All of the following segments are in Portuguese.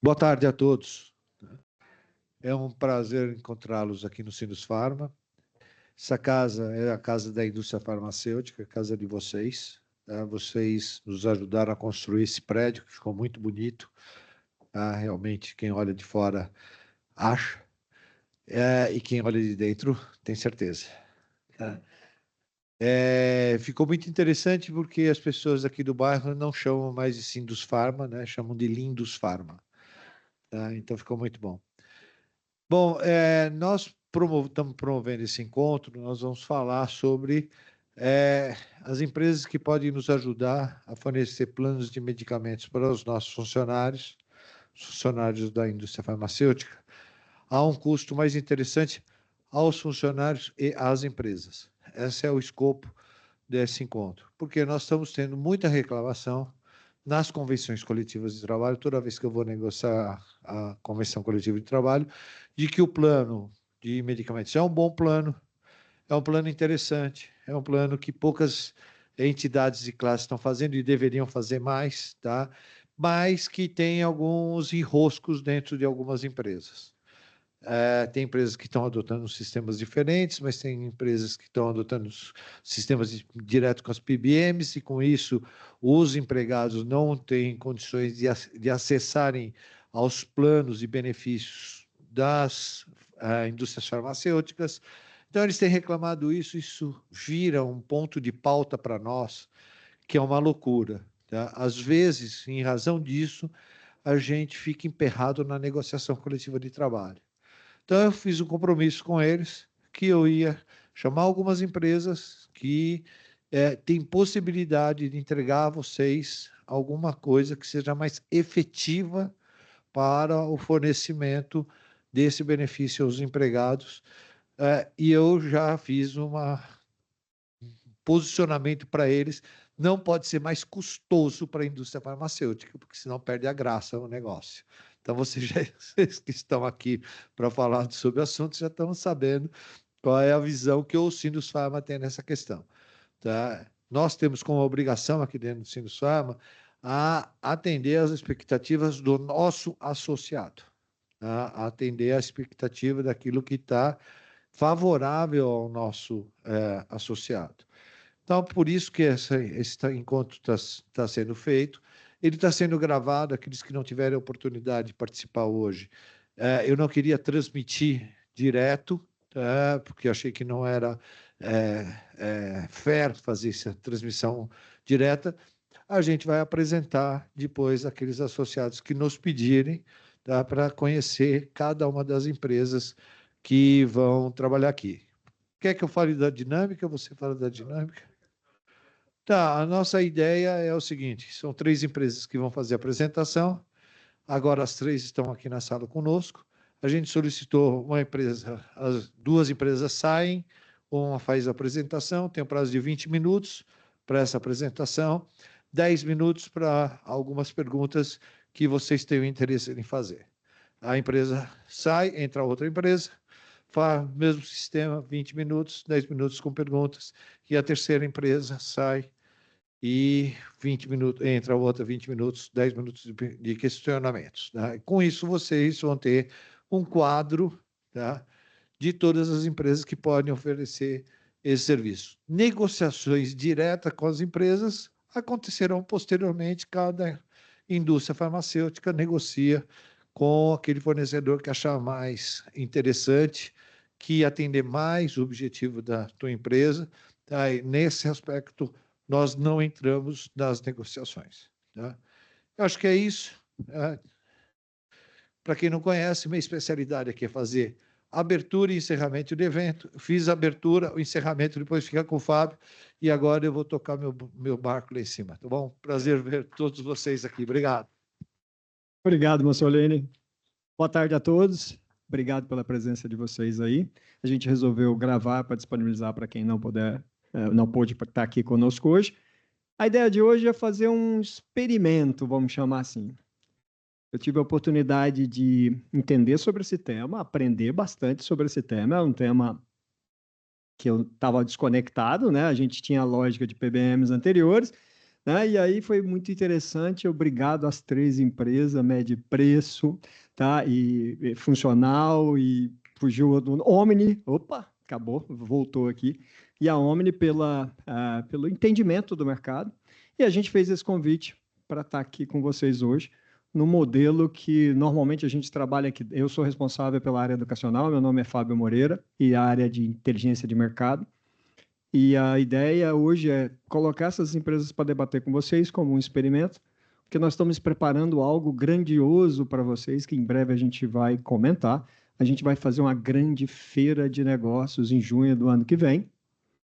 Boa tarde a todos. É um prazer encontrá-los aqui no Sinusfarma. Essa casa é a casa da indústria farmacêutica, a casa de vocês. Tá? Vocês nos ajudaram a construir esse prédio, que ficou muito bonito. Tá? Realmente, quem olha de fora acha, e quem olha de dentro tem certeza. Tá? Ficou muito interessante porque as pessoas aqui do bairro não chamam mais de Sindusfarma, né? Chamam de Lindusfarma. Tá? Então, ficou muito bom. Bom, nós estamos promovendo esse encontro, nós vamos falar sobre as empresas que podem nos ajudar a fornecer planos de medicamentos para os nossos funcionários, funcionários da indústria farmacêutica, a um custo mais interessante aos funcionários e às empresas. Esse é o escopo desse encontro, porque nós estamos tendo muita reclamação nas convenções coletivas de trabalho, toda vez que eu vou negociar a convenção coletiva de trabalho, de que o plano de medicamentos é um bom plano, é um plano interessante, é um plano que poucas entidades e classes estão fazendo e deveriam fazer mais, tá? Mas que tem alguns enroscos dentro de algumas empresas. Tem empresas que estão adotando sistemas diferentes, mas tem empresas que estão adotando sistemas direto com as PBMs, e com isso os empregados não têm condições de acessarem aos planos e benefícios das indústrias farmacêuticas. Então, eles têm reclamado isso vira um ponto de pauta para nós, que é uma loucura. Tá? Às vezes, em razão disso, a gente fica emperrado na negociação coletiva de trabalho. Então, eu fiz um compromisso com eles que eu ia chamar algumas empresas que têm possibilidade de entregar a vocês alguma coisa que seja mais efetiva para o fornecimento desse benefício aos empregados. E eu já fiz um posicionamento para eles. Não pode ser mais custoso para a indústria farmacêutica, porque senão perde a graça o negócio. Então, vocês que estão aqui para falar sobre o assunto já estão sabendo qual é a visão que o Sinusfarma tem nessa questão. Tá? Nós temos como obrigação aqui dentro do Sinusfarma a atender às expectativas do nosso associado, tá? A atender à expectativa daquilo que está favorável ao nosso associado. Então, por isso que esse encontro está sendo feito. Ele está sendo gravado, aqueles que não tiverem a oportunidade de participar hoje. Eu não queria transmitir direto, porque achei que não era fair fazer essa transmissão direta. A gente vai apresentar depois aqueles associados que nos pedirem, tá, para conhecer cada uma das empresas que vão trabalhar aqui. Quer que eu fale da dinâmica? Você fala da dinâmica? Tá, a nossa ideia é o seguinte: são 3 empresas que vão fazer a apresentação. Agora as 3 estão aqui na sala conosco. A gente solicitou uma empresa, as 2 empresas saem, uma faz a apresentação, tem um prazo de 20 minutos para essa apresentação, 10 minutos para algumas perguntas que vocês tenham interesse em fazer. A empresa sai, entra outra empresa, faz o mesmo sistema, 20 minutos, 10 minutos com perguntas, e a terceira empresa sai e 20 minutos, entra outra 20 minutos, 10 minutos de questionamentos. Tá? Com isso, vocês vão ter um quadro, tá, de todas as empresas que podem oferecer esse serviço. Negociações diretas com as empresas acontecerão posteriormente, cada indústria farmacêutica negocia com aquele fornecedor que achar mais interessante, que atender mais o objetivo da tua empresa. Tá? E nesse aspecto, nós não entramos nas negociações. Tá? Eu acho que é isso. Para quem não conhece, minha especialidade aqui é fazer abertura e encerramento do evento. Fiz a abertura, o encerramento depois fica com o Fábio, e agora eu vou tocar meu barco lá em cima, tá bom? Prazer ver todos vocês aqui. Obrigado. Obrigado, Mussolini. Boa tarde a todos. Obrigado pela presença de vocês aí. A gente resolveu gravar para disponibilizar para quem não pôde estar aqui conosco hoje. A ideia de hoje é fazer um experimento, vamos chamar assim. Eu tive a oportunidade de entender sobre esse tema, aprender bastante sobre esse tema. É um tema que eu estava desconectado, né? A gente tinha a lógica de PBMs anteriores, né? E aí foi muito interessante, obrigado às 3 empresas, Mede Preço, tá? E Funcional, e fugiu do Omni, opa, acabou, voltou aqui, e a Omni pelo entendimento do mercado, e a gente fez esse convite para estar aqui com vocês hoje, no modelo que normalmente a gente trabalha aqui. Eu sou responsável pela área educacional, meu nome é Fábio Moreira, e a área de inteligência de mercado. E a ideia hoje é colocar essas empresas para debater com vocês como um experimento, porque nós estamos preparando algo grandioso para vocês, que em breve a gente vai comentar. A gente vai fazer uma grande feira de negócios em junho do ano que vem,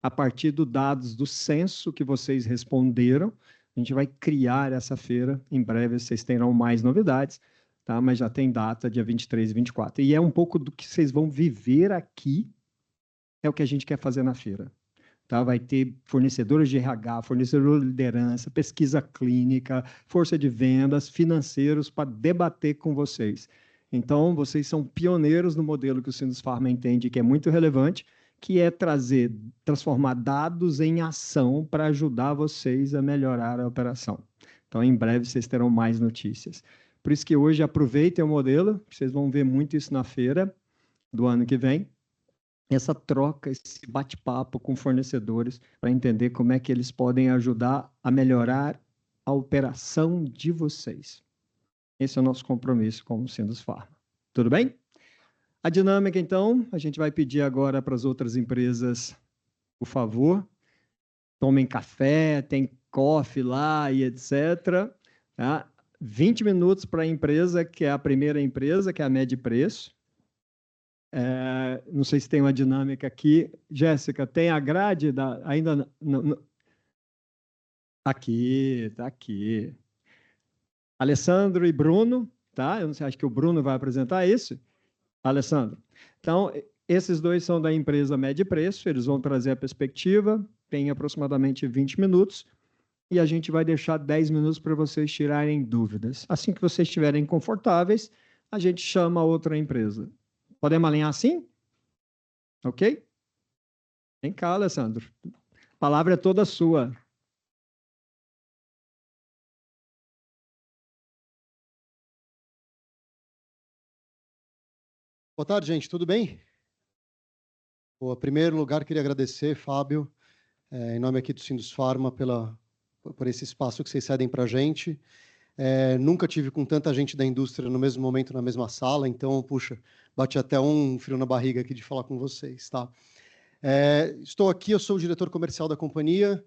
a partir dos dados do censo que vocês responderam. A gente vai criar essa feira, em breve vocês terão mais novidades, tá? Mas já tem data, dia 23 e 24. E é um pouco do que vocês vão viver aqui, é o que a gente quer fazer na feira. Tá? Vai ter fornecedores de RH, fornecedor de liderança, pesquisa clínica, força de vendas, financeiros para debater com vocês. Então, vocês são pioneiros no modelo que o Sinusfarma entende que é muito relevante, que é transformar dados em ação para ajudar vocês a melhorar a operação. Então, em breve, vocês terão mais notícias. Por isso que hoje aproveitem o modelo, vocês vão ver muito isso na feira do ano que vem, essa troca, esse bate-papo com fornecedores para entender como é que eles podem ajudar a melhorar a operação de vocês. Esse é o nosso compromisso com o Sinusfarma. Tudo bem? A dinâmica, então, a gente vai pedir agora para as outras empresas, por favor, tomem café, tem coffee lá e etc. Tá? 20 minutos para a empresa, que é a primeira empresa, que é a Mede Preço. Não sei se tem uma dinâmica aqui. Jéssica, tem a grade ainda aqui, tá aqui. Alessandro e Bruno, tá? Eu não sei, acho que o Bruno vai apresentar isso. Alessandro. Então, esses dois são da empresa Mede Preço, eles vão trazer a perspectiva, tem aproximadamente 20 minutos, e a gente vai deixar 10 minutos para vocês tirarem dúvidas. Assim que vocês estiverem confortáveis, a gente chama a outra empresa. Podemos alinhar assim? Ok? Vem cá, Alessandro. A palavra é toda sua. Boa tarde, gente. Tudo bem? Em primeiro lugar, queria agradecer, Fábio, em nome aqui do Sinusfarma, por esse espaço que vocês cedem para a gente. Nunca tive com tanta gente da indústria no mesmo momento, na mesma sala, então, puxa, bate até um frio na barriga aqui de falar com vocês, tá? Estou aqui, eu sou o diretor comercial da companhia,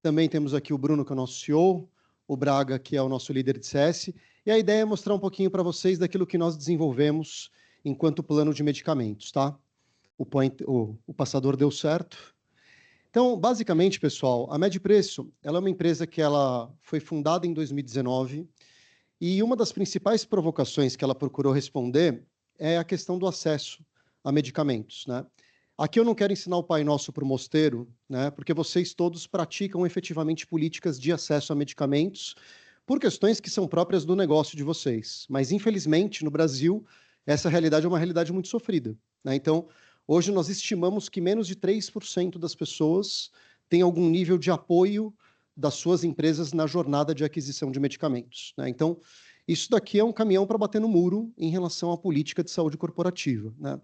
também temos aqui o Bruno, que é o nosso CEO, o Braga, que é o nosso líder de CS, e a ideia é mostrar um pouquinho para vocês daquilo que nós desenvolvemos enquanto plano de medicamentos, tá? O passador deu certo. Então, basicamente, pessoal, a Mede Preço, ela é uma empresa que ela foi fundada em 2019, e uma das principais provocações que ela procurou responder é a questão do acesso a medicamentos, né? Aqui eu não quero ensinar o Pai Nosso para o mosteiro, né? Porque vocês todos praticam efetivamente políticas de acesso a medicamentos por questões que são próprias do negócio de vocês. Mas, infelizmente, no Brasil, essa realidade é uma realidade muito sofrida, né? Então, hoje nós estimamos que menos de 3% das pessoas têm algum nível de apoio das suas empresas na jornada de aquisição de medicamentos, né? Então, isso daqui é um caminhão para bater no muro em relação à política de saúde corporativa, né?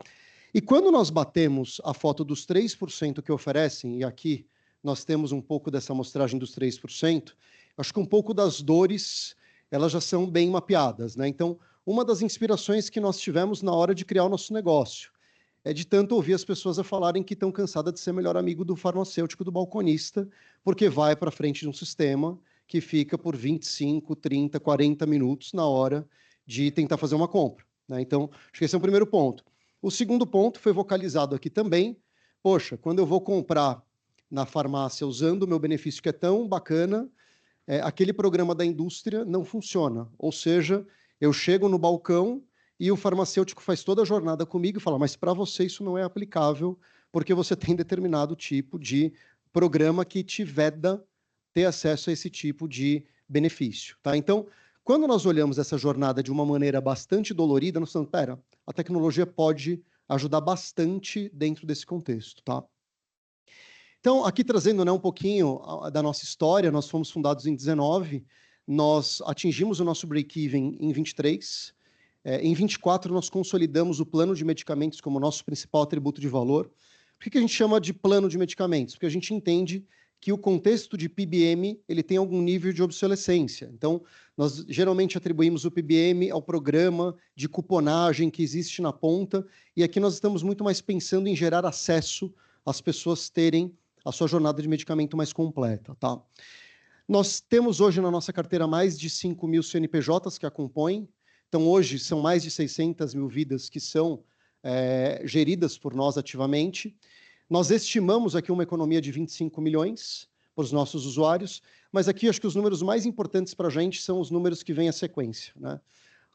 E quando nós batemos a foto dos 3% que oferecem, e aqui nós temos um pouco dessa amostragem dos 3%, acho que um pouco das dores, elas já são bem mapeadas, né? Então, uma das inspirações que nós tivemos na hora de criar o nosso negócio é de tanto ouvir as pessoas a falarem que estão cansadas de ser melhor amigo do farmacêutico, do balconista, porque vai para frente de um sistema que fica por 25, 30, 40 minutos na hora de tentar fazer uma compra, né? Então, acho que esse é o primeiro ponto. O segundo ponto foi vocalizado aqui também. Poxa, quando eu vou comprar na farmácia usando o meu benefício que é tão bacana, aquele programa da indústria não funciona. Ou seja, eu chego no balcão e o farmacêutico faz toda a jornada comigo e fala, mas para você isso não é aplicável, porque você tem determinado tipo de programa que te veda ter acesso a esse tipo de benefício, tá? Então, quando nós olhamos essa jornada de uma maneira bastante dolorida, nós estamos, pera, a tecnologia pode ajudar bastante dentro desse contexto, tá? Então, aqui trazendo, né, um pouquinho da nossa história, nós fomos fundados em 19, nós atingimos o nosso break-even em 23, em 24 nós consolidamos o plano de medicamentos como nosso principal atributo de valor. Por que a gente chama de plano de medicamentos? Porque a gente entende que o contexto de PBM ele tem algum nível de obsolescência. Então, nós geralmente atribuímos o PBM ao programa de cuponagem que existe na ponta, e aqui nós estamos muito mais pensando em gerar acesso às pessoas terem a sua jornada de medicamento mais completa. Tá? Nós temos hoje na nossa carteira mais de 5.000 CNPJs que a compõem. Então, hoje, são mais de 600 mil vidas que são geridas por nós ativamente. Nós estimamos aqui uma economia de 25 milhões para os nossos usuários, mas aqui acho que os números mais importantes para a gente são os números que vêm à sequência, né?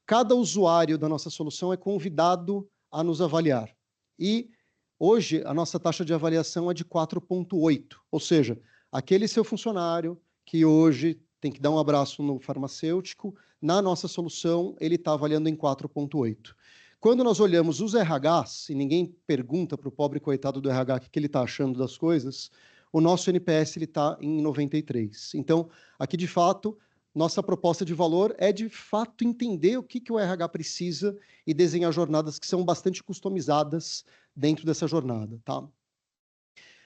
Cada usuário da nossa solução é convidado a nos avaliar. E hoje a nossa taxa de avaliação é de 4,8, ou seja, aquele seu funcionário que hoje tem que dar um abraço no farmacêutico, na nossa solução ele está avaliando em 4,8. Quando nós olhamos os RHs, e ninguém pergunta para o pobre coitado do RH o que ele está achando das coisas, o nosso NPS está em 93. Então, aqui, de fato, nossa proposta de valor é, de fato, entender o que o RH precisa e desenhar jornadas que são bastante customizadas dentro dessa jornada. Tá?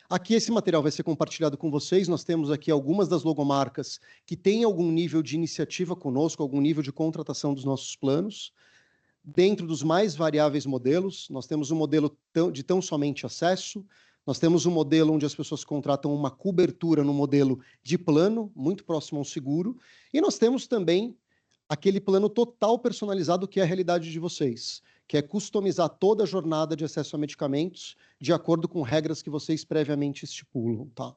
Aqui esse material vai ser compartilhado com vocês. Nós temos aqui algumas das logomarcas que têm algum nível de iniciativa conosco, algum nível de contratação dos nossos planos. Dentro dos mais variáveis modelos, nós temos um modelo de tão somente acesso, nós temos um modelo onde as pessoas contratam uma cobertura no modelo de plano, muito próximo ao seguro, e nós temos também aquele plano total personalizado que é a realidade de vocês, que é customizar toda a jornada de acesso a medicamentos de acordo com regras que vocês previamente estipulam. Tá?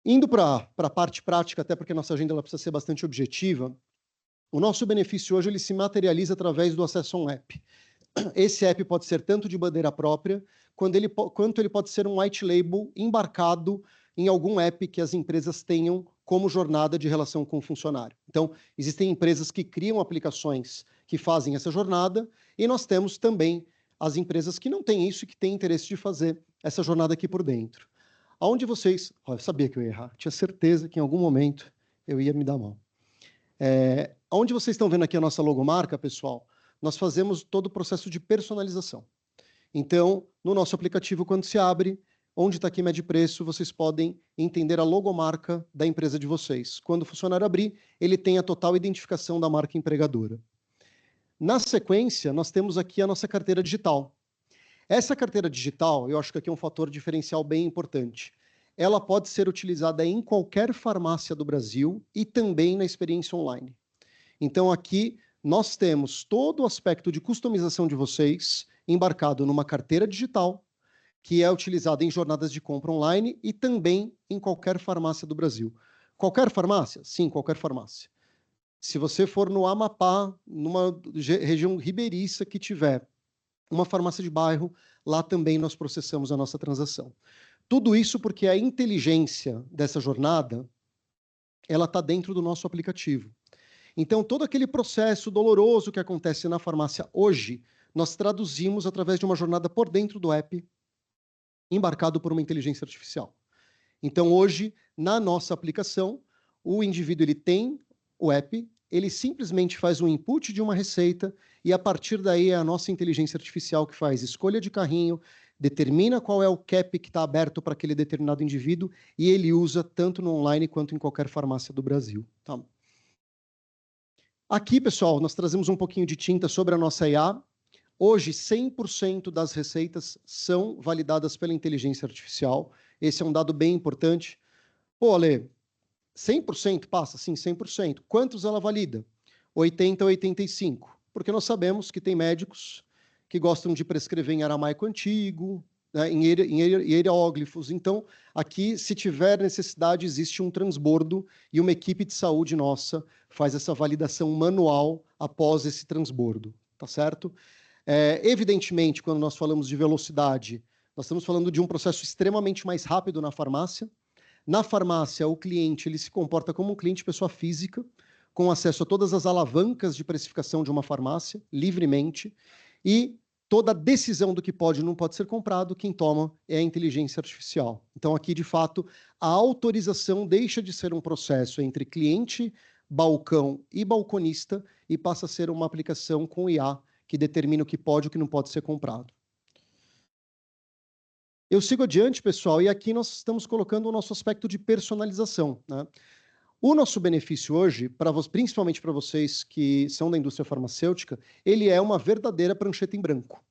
Indo para a parte prática, até porque nossa agenda ela precisa ser bastante objetiva, o nosso benefício hoje ele se materializa através do acesso a um app. Esse app pode ser tanto de bandeira própria, quanto ele pode ser um white label embarcado em algum app que as empresas tenham como jornada de relação com o funcionário. Então, existem empresas que criam aplicações que fazem essa jornada, e nós temos também as empresas que não têm isso e que têm interesse de fazer essa jornada aqui por dentro. Aonde vocês... eu sabia que eu ia errar, tinha certeza que em algum momento eu ia me dar mal. Onde vocês estão vendo aqui a nossa logomarca, pessoal, nós fazemos todo o processo de personalização. Então, no nosso aplicativo, quando se abre, onde está aqui Mede Preço, vocês podem entender a logomarca da empresa de vocês. Quando o funcionário abrir, ele tem a total identificação da marca empregadora. Na sequência, nós temos aqui a nossa carteira digital. Essa carteira digital, eu acho que aqui é um fator diferencial bem importante. Ela pode ser utilizada em qualquer farmácia do Brasil e também na experiência online. Então, aqui nós temos todo o aspecto de customização de vocês embarcado numa carteira digital, que é utilizada em jornadas de compra online e também em qualquer farmácia do Brasil. Qualquer farmácia? Sim, qualquer farmácia. Se você for no Amapá, numa região ribeiriça que tiver uma farmácia de bairro, lá também nós processamos a nossa transação. Tudo isso porque a inteligência dessa jornada, ela está dentro do nosso aplicativo. Então, todo aquele processo doloroso que acontece na farmácia hoje, nós traduzimos através de uma jornada por dentro do app, embarcado por uma inteligência artificial. Então, hoje, na nossa aplicação, o indivíduo ele tem o app, ele simplesmente faz um input de uma receita e, a partir daí, é a nossa inteligência artificial que faz escolha de carrinho, determina qual é o cap que está aberto para aquele determinado indivíduo e ele usa tanto no online quanto em qualquer farmácia do Brasil. Tá? Aqui, pessoal, nós trazemos um pouquinho de tinta sobre a nossa IA. Hoje, 100% das receitas são validadas pela inteligência artificial. Esse é um dado bem importante. Pô, Ale, 100% passa? Sim, 100%. Quantos ela valida? 80% a 85%. Porque nós sabemos que tem médicos que gostam de prescrever em aramaico antigo, né, em hieróglifos. Então, aqui, se tiver necessidade, existe um transbordo e uma equipe de saúde nossa faz essa validação manual após esse transbordo, tá certo? Evidentemente, quando nós falamos de velocidade, nós estamos falando de um processo extremamente mais rápido na farmácia. Na farmácia, o cliente ele se comporta como um cliente pessoa física, com acesso a todas as alavancas de precificação de uma farmácia, livremente, e toda a decisão do que pode e não pode ser comprado, quem toma é a inteligência artificial. Então, aqui, de fato, a autorização deixa de ser um processo entre cliente, balcão e balconista e passa a ser uma aplicação com IA que determina o que pode e o que não pode ser comprado. Eu sigo adiante, pessoal, e aqui nós estamos colocando o nosso aspecto de personalização, né? O nosso benefício hoje, principalmente para vocês que são da indústria farmacêutica, ele é uma verdadeira prancheta em branco.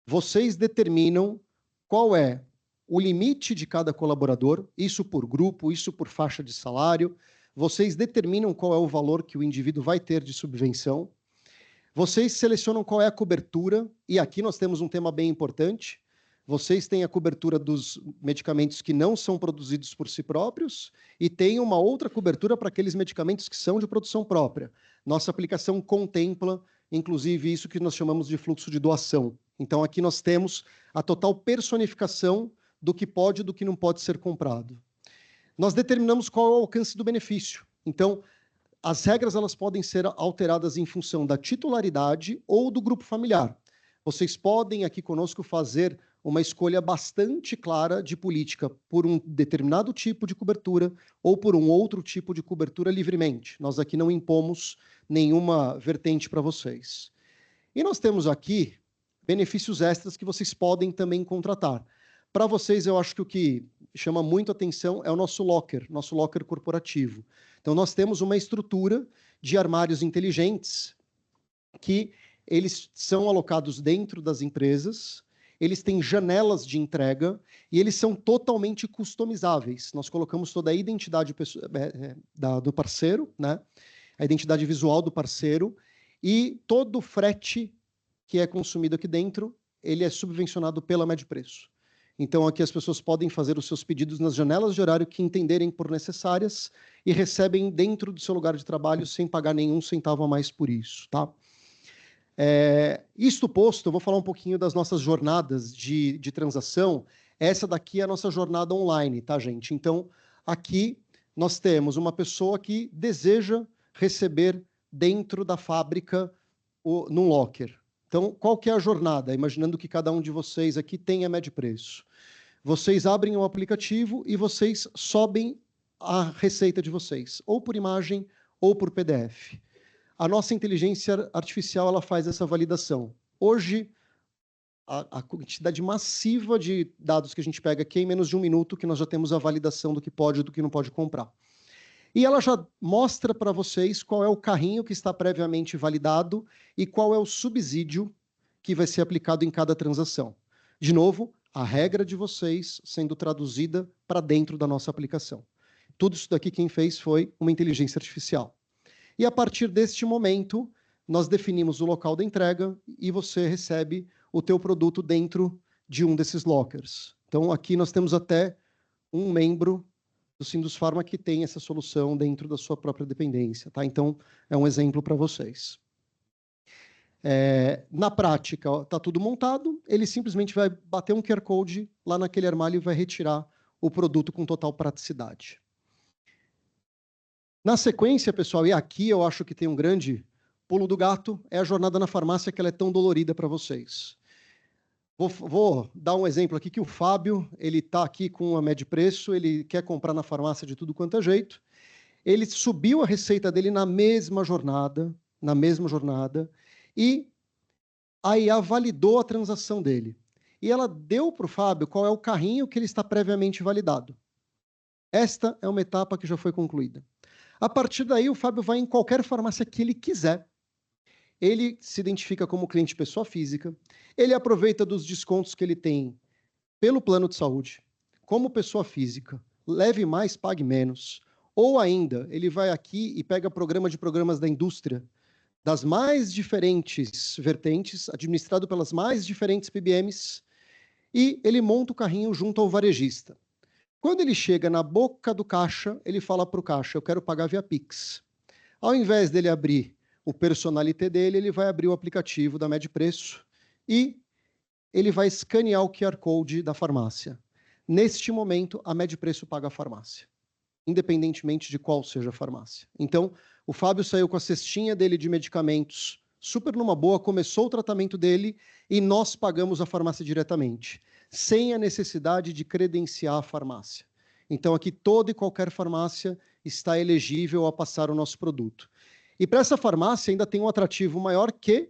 Vocês determinam qual é o limite de cada colaborador, isso por grupo, isso por faixa de salário. Vocês determinam qual é o valor que o indivíduo vai ter de subvenção. Vocês selecionam qual é a cobertura, e aqui nós temos um tema bem importante. Vocês têm a cobertura dos medicamentos que não são produzidos por si próprios e tem uma outra cobertura para aqueles medicamentos que são de produção própria. Nossa aplicação contempla, inclusive, isso que nós chamamos de fluxo de doação. Então, aqui nós temos a total personificação do que pode e do que não pode ser comprado. Nós determinamos qual é o alcance do benefício. Então, as regras elas podem ser alteradas em função da titularidade ou do grupo familiar. Vocês podem aqui conosco fazer uma escolha bastante clara de política por um determinado tipo de cobertura ou por um outro tipo de cobertura livremente. Nós aqui não impomos nenhuma vertente para vocês. E nós temos aqui benefícios extras que vocês podem também contratar. Para vocês, eu acho que o que chama muito atenção é o nosso locker corporativo. Então, nós temos uma estrutura de armários inteligentes que eles são alocados dentro das empresas, eles têm janelas de entrega e eles são totalmente customizáveis. Nós colocamos toda a identidade do parceiro, né? A identidade visual do parceiro e todo o frete que é consumido aqui dentro, ele é subvencionado pela Medpreço. Então, aqui as pessoas podem fazer os seus pedidos nas janelas de horário que entenderem por necessárias e recebem dentro do seu lugar de trabalho sem pagar nenhum centavo a mais por isso, tá? Isto posto, eu vou falar um pouquinho das nossas jornadas de transação. Essa daqui é a nossa jornada online, tá, gente? Então, aqui nós temos uma pessoa que deseja receber dentro da fábrica num locker. Então, qual que é a jornada? Imaginando que cada um de vocês aqui tenha Medpreço. Vocês abrem o aplicativo e vocês sobem a receita de vocês, ou por imagem ou por PDF. A nossa inteligência artificial ela faz essa validação. Hoje, a quantidade massiva de dados que a gente pega aqui é em menos de 1 minuto que nós já temos a validação do que pode e do que não pode comprar. E ela já mostra para vocês qual é o carrinho que está previamente validado e qual é o subsídio que vai ser aplicado em cada transação. De novo, a regra de vocês sendo traduzida para dentro da nossa aplicação. Tudo isso daqui quem fez foi uma inteligência artificial. E a partir deste momento, nós definimos o local da entrega e você recebe o teu produto dentro de um desses lockers. Então, aqui nós temos até um membro do Sindusfarma que tem essa solução dentro da sua própria dependência, tá? Então, é um exemplo para vocês. Na prática, está tudo montado, ele simplesmente vai bater um QR Code lá naquele armário e vai retirar o produto com total praticidade. Na sequência, pessoal, e aqui eu acho que tem um grande pulo do gato, é a jornada na farmácia que ela é tão dolorida para vocês. Vou dar um exemplo aqui que o Fábio, ele está aqui com a Medpreço, ele quer comprar na farmácia de tudo quanto é jeito. Ele subiu a receita dele na mesma jornada, e a IA validou a transação dele. E ela deu para o Fábio qual é o carrinho que ele está previamente validado. Esta é uma etapa que já foi concluída. A partir daí, o Fábio vai em qualquer farmácia que ele quiser. Ele se identifica como cliente pessoa física, ele aproveita dos descontos que ele tem pelo plano de saúde, como pessoa física, leve mais, pague menos, ou ainda, ele vai aqui e pega programas da indústria, das mais diferentes vertentes, administrado pelas mais diferentes PBMs, e ele monta o carrinho junto ao varejista. Quando ele chega na boca do caixa, ele fala para o caixa, eu quero pagar via Pix. Ao invés dele abrir o personalité dele, ele vai abrir o aplicativo da Medpreço e ele vai escanear o QR Code da farmácia. Neste momento, a Medpreço paga a farmácia, independentemente de qual seja a farmácia. Então, o Fábio saiu com a cestinha dele de medicamentos super numa boa, começou o tratamento dele e nós pagamos a farmácia diretamente, sem a necessidade de credenciar a farmácia. Então, aqui toda e qualquer farmácia está elegível a passar o nosso produto. E para essa farmácia ainda tem um atrativo maior que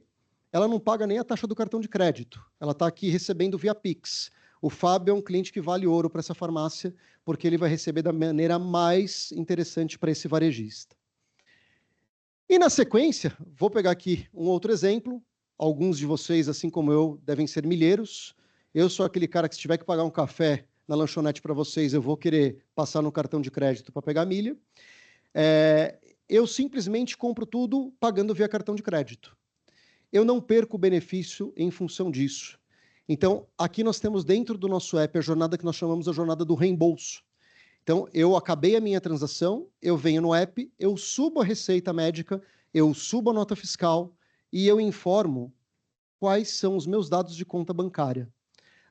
ela não paga nem a taxa do cartão de crédito. Ela está aqui recebendo via Pix. O Fábio é um cliente que vale ouro para essa farmácia, porque ele vai receber da maneira mais interessante para esse varejista. E na sequência, vou pegar aqui um outro exemplo. Alguns de vocês, assim como eu, devem ser milheiros. Eu sou aquele cara que, se tiver que pagar um café na lanchonete para vocês, eu vou querer passar no cartão de crédito para pegar milha. Eu simplesmente compro tudo pagando via cartão de crédito. Eu não perco o benefício em função disso. Então, aqui nós temos dentro do nosso app a jornada que nós chamamos a jornada do reembolso. Então, eu acabei a minha transação, eu venho no app, eu subo a receita médica, eu subo a nota fiscal e eu informo quais são os meus dados de conta bancária.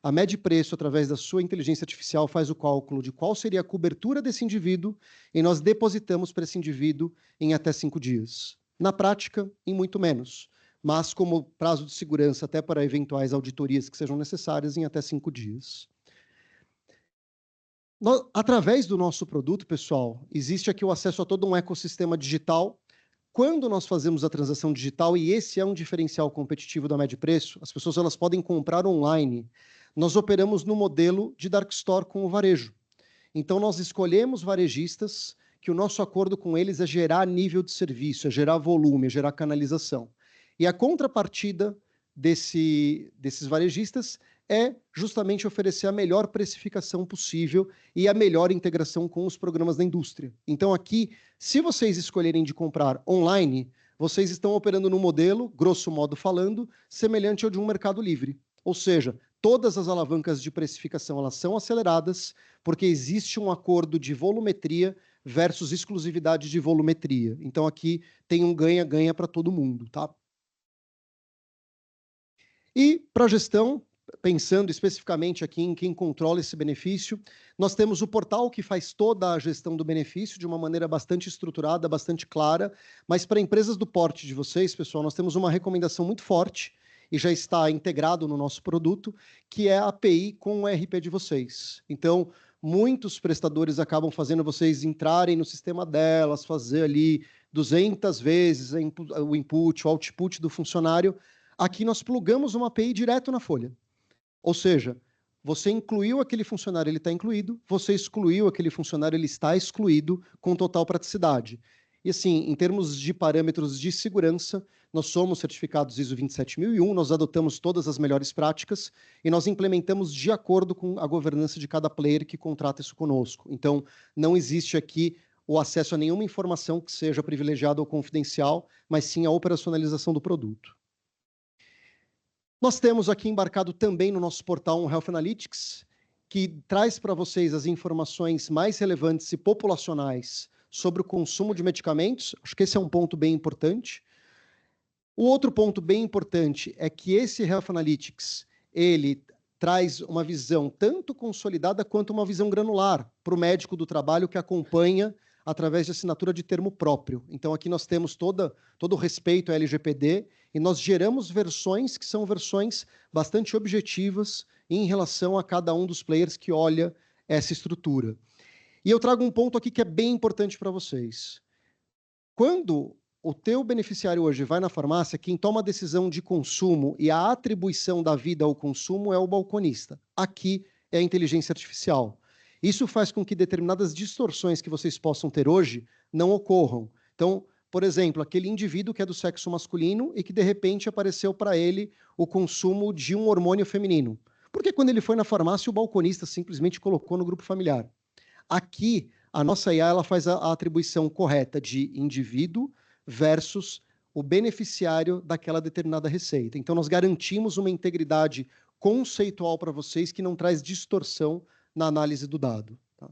A Medpreço, através da sua inteligência artificial, faz o cálculo de qual seria a cobertura desse indivíduo e nós depositamos para esse indivíduo em até 5 dias. Na prática, em muito menos, mas como prazo de segurança até para eventuais auditorias que sejam necessárias, em até 5 dias. Através do nosso produto, pessoal, existe aqui o acesso a todo um ecossistema digital. Quando nós fazemos a transação digital, e esse é um diferencial competitivo da Medpreço, as pessoas elas podem comprar online. Nós operamos no modelo de dark store com o varejo. Então, nós escolhemos varejistas que o nosso acordo com eles é gerar nível de serviço, é gerar volume, é gerar canalização. E a contrapartida desses varejistas é justamente oferecer a melhor precificação possível e a melhor integração com os programas da indústria. Então, aqui, se vocês escolherem de comprar online, vocês estão operando num modelo, grosso modo falando, semelhante ao de um mercado livre. Ou seja, todas as alavancas de precificação elas são aceleradas, porque existe um acordo de volumetria versus exclusividade de volumetria. Então, aqui tem um ganha-ganha para todo mundo, tá? E, para a gestão, pensando especificamente aqui em quem controla esse benefício, nós temos o portal que faz toda a gestão do benefício de uma maneira bastante estruturada, bastante clara, mas para empresas do porte de vocês, pessoal, nós temos uma recomendação muito forte, e já está integrado no nosso produto, que é a API com o ERP de vocês. Então, muitos prestadores acabam fazendo vocês entrarem no sistema delas, fazer ali 200 vezes o input, o output do funcionário. Aqui nós plugamos uma API direto na folha. Ou seja, você incluiu aquele funcionário, ele está incluído, você excluiu aquele funcionário, ele está excluído, com total praticidade. E assim, em termos de parâmetros de segurança, nós somos certificados ISO 27001, nós adotamos todas as melhores práticas e nós implementamos de acordo com a governança de cada player que contrata isso conosco. Então, não existe aqui o acesso a nenhuma informação que seja privilegiada ou confidencial, mas sim a operacionalização do produto. Nós temos aqui embarcado também no nosso portal um Health Analytics, que traz para vocês as informações mais relevantes e populacionais sobre o consumo de medicamentos. Acho que esse é um ponto bem importante. O outro ponto bem importante é que esse Health Analytics, ele traz uma visão tanto consolidada quanto uma visão granular para o médico do trabalho que acompanha através de assinatura de termo próprio. Então, aqui nós temos todo o respeito à LGPD e nós geramos versões que são versões bastante objetivas em relação a cada um dos players que olha essa estrutura. E eu trago um ponto aqui que é bem importante para vocês. Quando o teu beneficiário hoje vai na farmácia, quem toma a decisão de consumo e a atribuição da vida ao consumo é o balconista. Aqui é a inteligência artificial. Isso faz com que determinadas distorções que vocês possam ter hoje não ocorram. Então, por exemplo, aquele indivíduo que é do sexo masculino e que, de repente, apareceu para ele o consumo de um hormônio feminino. Porque quando ele foi na farmácia, o balconista simplesmente colocou no grupo familiar. Aqui, a nossa IA ela faz a atribuição correta de indivíduo versus o beneficiário daquela determinada receita. Então, nós garantimos uma integridade conceitual para vocês que não traz distorção na análise do dado. Tá?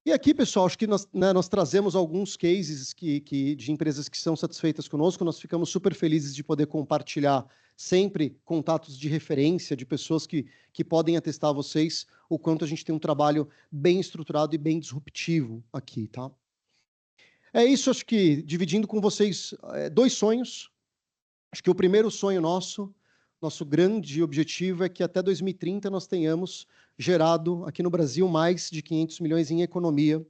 E aqui, pessoal, acho que nós trazemos alguns cases de empresas que são satisfeitas conosco, nós ficamos super felizes de poder compartilhar sempre contatos de referência, de pessoas que podem atestar a vocês o quanto a gente tem um trabalho bem estruturado e bem disruptivo aqui. Tá? É isso, acho que, dividindo com vocês 2 sonhos. Acho que o primeiro sonho nosso grande objetivo é que até 2030 nós tenhamos gerado aqui no Brasil mais de 500 milhões em economia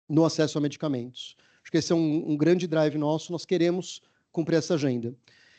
no acesso a medicamentos. Acho que esse é um grande drive nosso, nós queremos cumprir essa agenda.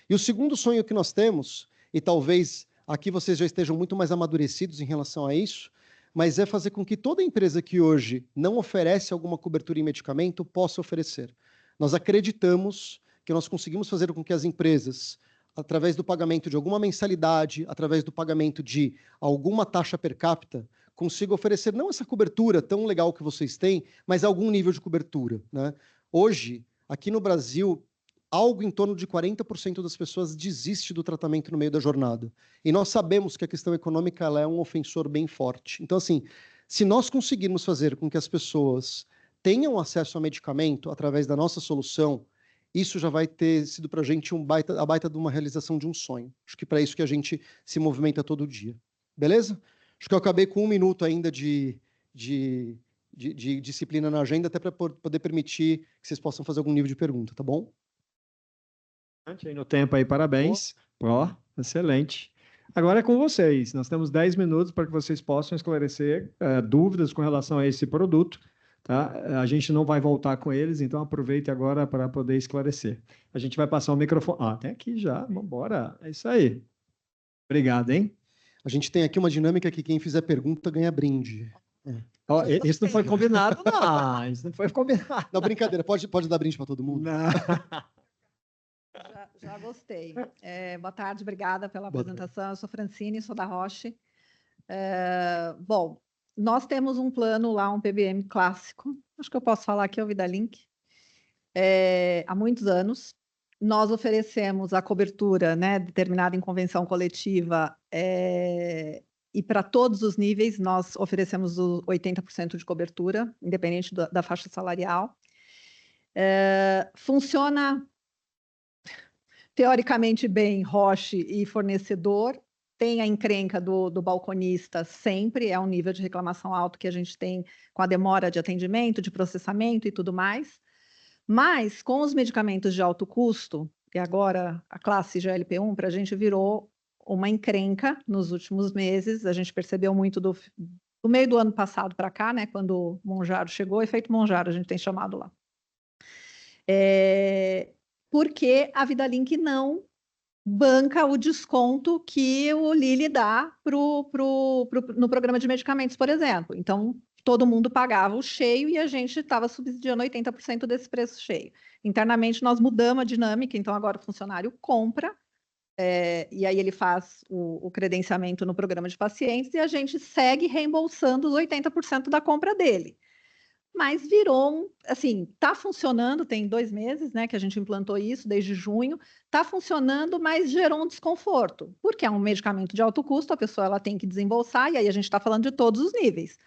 E o segundo sonho que nós temos, e talvez aqui vocês já estejam muito mais amadurecidos em relação a isso, mas é fazer com que toda empresa que hoje não oferece alguma cobertura em medicamento possa oferecer. Nós acreditamos que nós conseguimos fazer com que as empresas, através do pagamento de alguma mensalidade, através do pagamento de alguma taxa per capita, consigam oferecer não essa cobertura tão legal que vocês têm, mas algum nível de cobertura, né? Hoje, aqui no Brasil, algo em torno de 40% das pessoas desiste do tratamento no meio da jornada. E nós sabemos que a questão econômica ela é um ofensor bem forte. Então, assim, se nós conseguirmos fazer com que as pessoas tenham acesso a medicamento através da nossa solução, isso já vai ter sido para a gente a baita de uma realização de um sonho. Acho que para isso que a gente se movimenta todo dia. Beleza? Acho que eu acabei com 1 minuto ainda de disciplina na agenda, até para poder permitir que vocês possam fazer algum nível de pergunta, tá bom? Aí no tempo aí, parabéns. Ó, excelente. Agora é com vocês. Nós temos 10 minutos para que vocês possam esclarecer dúvidas com relação a esse produto. Tá? A gente não vai voltar com eles, então aproveite agora para poder esclarecer. A gente vai passar o microfone. Tem aqui já, vamos embora. É isso aí. Obrigado, hein? A gente tem aqui uma dinâmica que quem fizer pergunta ganha brinde. Isso não foi combinado, não. Isso não foi combinado. Não, brincadeira. Pode dar brinde para todo mundo? Não. Já gostei. Boa tarde, obrigada pela apresentação. Eu sou Francine, sou da Roche. Bom, nós temos um plano lá, um PBM clássico. Acho que eu posso falar aqui, é o Vidalink. Há muitos anos. Nós oferecemos a cobertura, né, determinada em convenção coletiva, e para todos os níveis, nós oferecemos 80% de cobertura, independente da faixa salarial. Funciona teoricamente bem, Roche e fornecedor. Tem a encrenca do balconista sempre, é um nível de reclamação alto que a gente tem com a demora de atendimento, de processamento e tudo mais. Mas, com os medicamentos de alto custo, e agora a classe GLP-1, para a gente virou uma encrenca nos últimos meses, a gente percebeu muito do meio do ano passado para cá, né, quando o Mounjaro chegou, efeito Mounjaro, a gente tem chamado lá. Porque a Vidalink não banca o desconto que o Lilly dá no programa de medicamentos, por exemplo. Então, todo mundo pagava o cheio e a gente estava subsidiando 80% desse preço cheio. Internamente, nós mudamos a dinâmica, então agora o funcionário compra, e aí ele faz o credenciamento no programa de pacientes e a gente segue reembolsando os 80% da compra dele. Mas virou, assim, está funcionando, tem 2 meses, né, que a gente implantou isso, desde junho, está funcionando, mas gerou um desconforto, porque é um medicamento de alto custo, a pessoa ela tem que desembolsar, e aí a gente está falando de todos os níveis,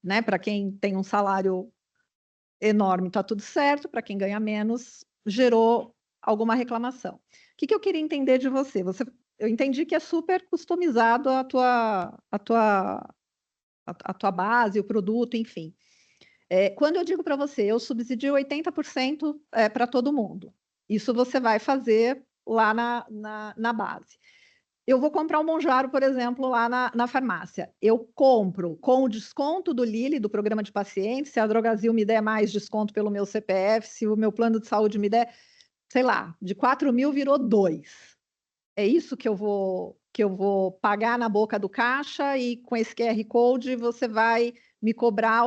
né, para quem tem um salário enorme, está tudo certo, para quem ganha menos, gerou alguma reclamação. O que eu queria entender de você? Eu entendi que é super customizado a tua base, o produto, enfim. Quando eu digo para você, eu subsidio 80% para todo mundo. Isso você vai fazer lá na base. Eu vou comprar um Mounjaro, por exemplo, lá na farmácia. Eu compro com o desconto do Lilly, do programa de pacientes, se a Drogasil me der mais desconto pelo meu CPF, se o meu plano de saúde me der, sei lá, de 4 mil virou 2. É isso que eu vou pagar na boca do caixa e com esse QR Code você vai me cobrar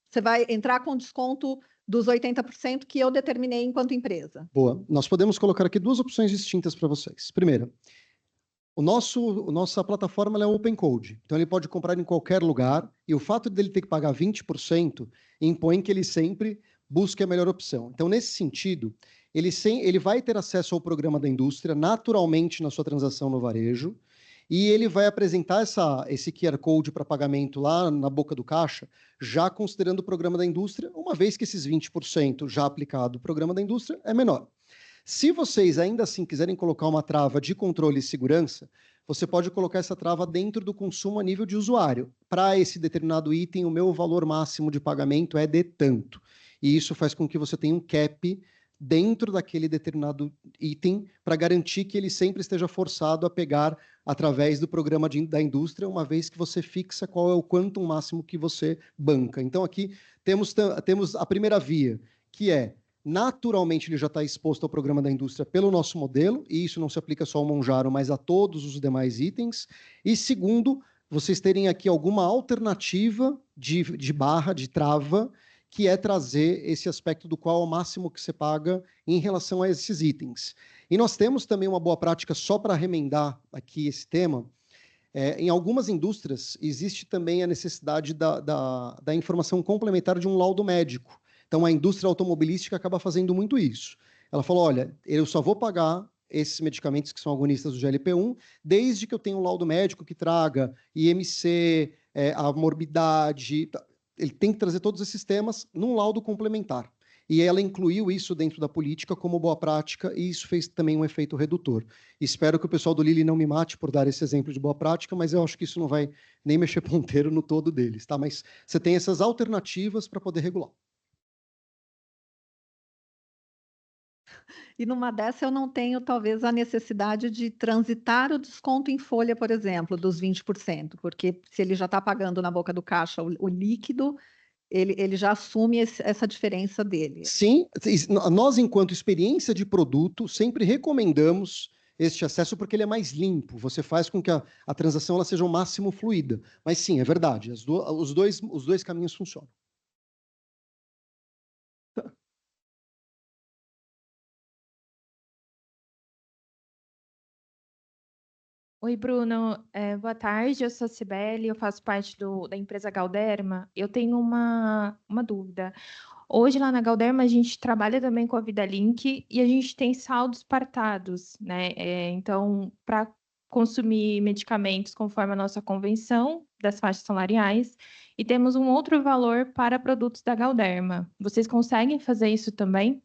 Você vai entrar com desconto dos 80% que eu determinei enquanto empresa. Boa. Nós podemos colocar aqui 2 opções distintas para vocês. Primeira, nossa plataforma é Open Code, então ele pode comprar em qualquer lugar, e o fato dele ter que pagar 20% impõe que ele sempre busque a melhor opção. Então, nesse sentido, ele vai ter acesso ao programa da indústria naturalmente na sua transação no varejo, e ele vai apresentar esse QR Code para pagamento lá na boca do caixa, já considerando o programa da indústria, uma vez que esses 20% já aplicado o programa da indústria é menor. Se vocês ainda assim quiserem colocar uma trava de controle e segurança, você pode colocar essa trava dentro do consumo a nível de usuário. Para esse determinado item, o meu valor máximo de pagamento é de tanto. e isso faz com que você tenha um cap dentro daquele determinado item para garantir que ele sempre esteja forçado a pegar através do programa da indústria, uma vez que você fixa qual é o quantum máximo que você banca. Então, aqui temos a primeira via, que é, naturalmente, ele já está exposto ao programa da indústria pelo nosso modelo, e isso não se aplica só ao Monjaro, mas a todos os demais itens. E segundo, vocês terem aqui alguma alternativa de barra, de trava, que é trazer esse aspecto do qual é o máximo que você paga em relação a esses itens. E nós temos também uma boa prática, só para remendar aqui esse tema, em algumas indústrias existe também a necessidade da informação complementar de um laudo médico. Então, a indústria automobilística acaba fazendo muito isso. Ela falou, olha, eu só vou pagar esses medicamentos que são agonistas do GLP-1, desde que eu tenha um laudo médico que traga IMC, a morbidade. Ele tem que trazer todos esses temas num laudo complementar. E ela incluiu isso dentro da política como boa prática, e isso fez também um efeito redutor. Espero que o pessoal do Lilly não me mate por dar esse exemplo de boa prática, mas eu acho que isso não vai nem mexer ponteiro no todo deles, tá? Mas você tem essas alternativas para poder regular. E numa dessa eu não tenho, talvez, a necessidade de transitar o desconto em folha, por exemplo, dos 20%, porque se ele já está pagando na boca do caixa o líquido, ele já assume essa diferença dele. Sim, nós, enquanto experiência de produto, sempre recomendamos este acesso porque ele é mais limpo, você faz com que a transação ela seja o máximo fluida. Mas sim, é verdade, os dois caminhos funcionam. Oi, Bruno. Boa tarde, eu sou a Cibele, eu faço parte da empresa Galderma. Eu tenho uma dúvida. Hoje, lá na Galderma, a gente trabalha também com a VidaLink e a gente tem saldos partados, né? Então, para consumir medicamentos conforme a nossa convenção das faixas salariais, e temos um outro valor para produtos da Galderma. Vocês conseguem fazer isso também?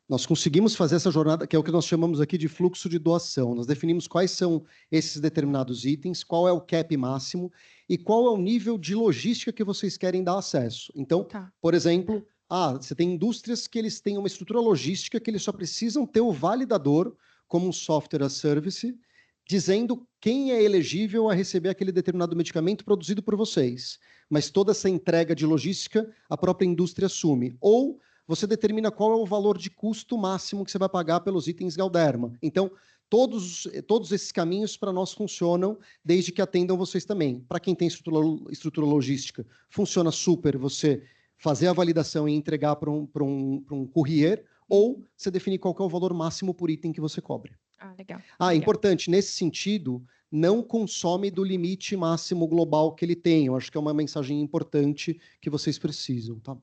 Nós conseguimos fazer essa jornada, que é o que nós chamamos aqui de fluxo de doação. Nós definimos quais são esses determinados itens, qual é o cap máximo e qual é o nível de logística que vocês querem dar acesso. Então, por exemplo, você tem indústrias que eles têm uma estrutura logística que eles só precisam ter o validador como um software as service, dizendo quem é elegível a receber aquele determinado medicamento produzido por vocês. Mas toda essa entrega de logística, a própria indústria assume. Ou você determina qual é o valor de custo máximo que você vai pagar pelos itens Galderma. Então, todos esses caminhos para nós funcionam, desde que atendam vocês também. Para quem tem estrutura logística, funciona super você fazer a validação e entregar para um courier, ou você definir qual que é o valor máximo por item que você cobre. Legal. Importante, nesse sentido, não consome do limite máximo global que ele tem. Eu acho que é uma mensagem importante que vocês precisam, tá?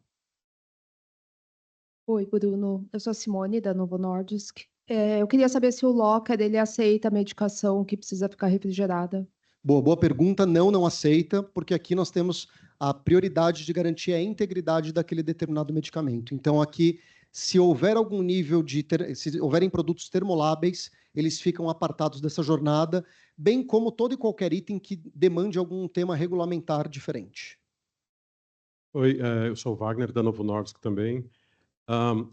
Oi, Bruno. Eu sou a Simone, da Novo Nordisk. Eu queria saber se o Locker ele aceita a medicação que precisa ficar refrigerada. Boa pergunta. Não aceita, porque aqui nós temos a prioridade de garantir a integridade daquele determinado medicamento. Então, aqui, se houver algum nível se houverem produtos termoláveis, eles ficam apartados dessa jornada, bem como todo e qualquer item que demande algum tema regulamentar diferente. Oi, eu sou o Wagner, da Novo Nordisk também.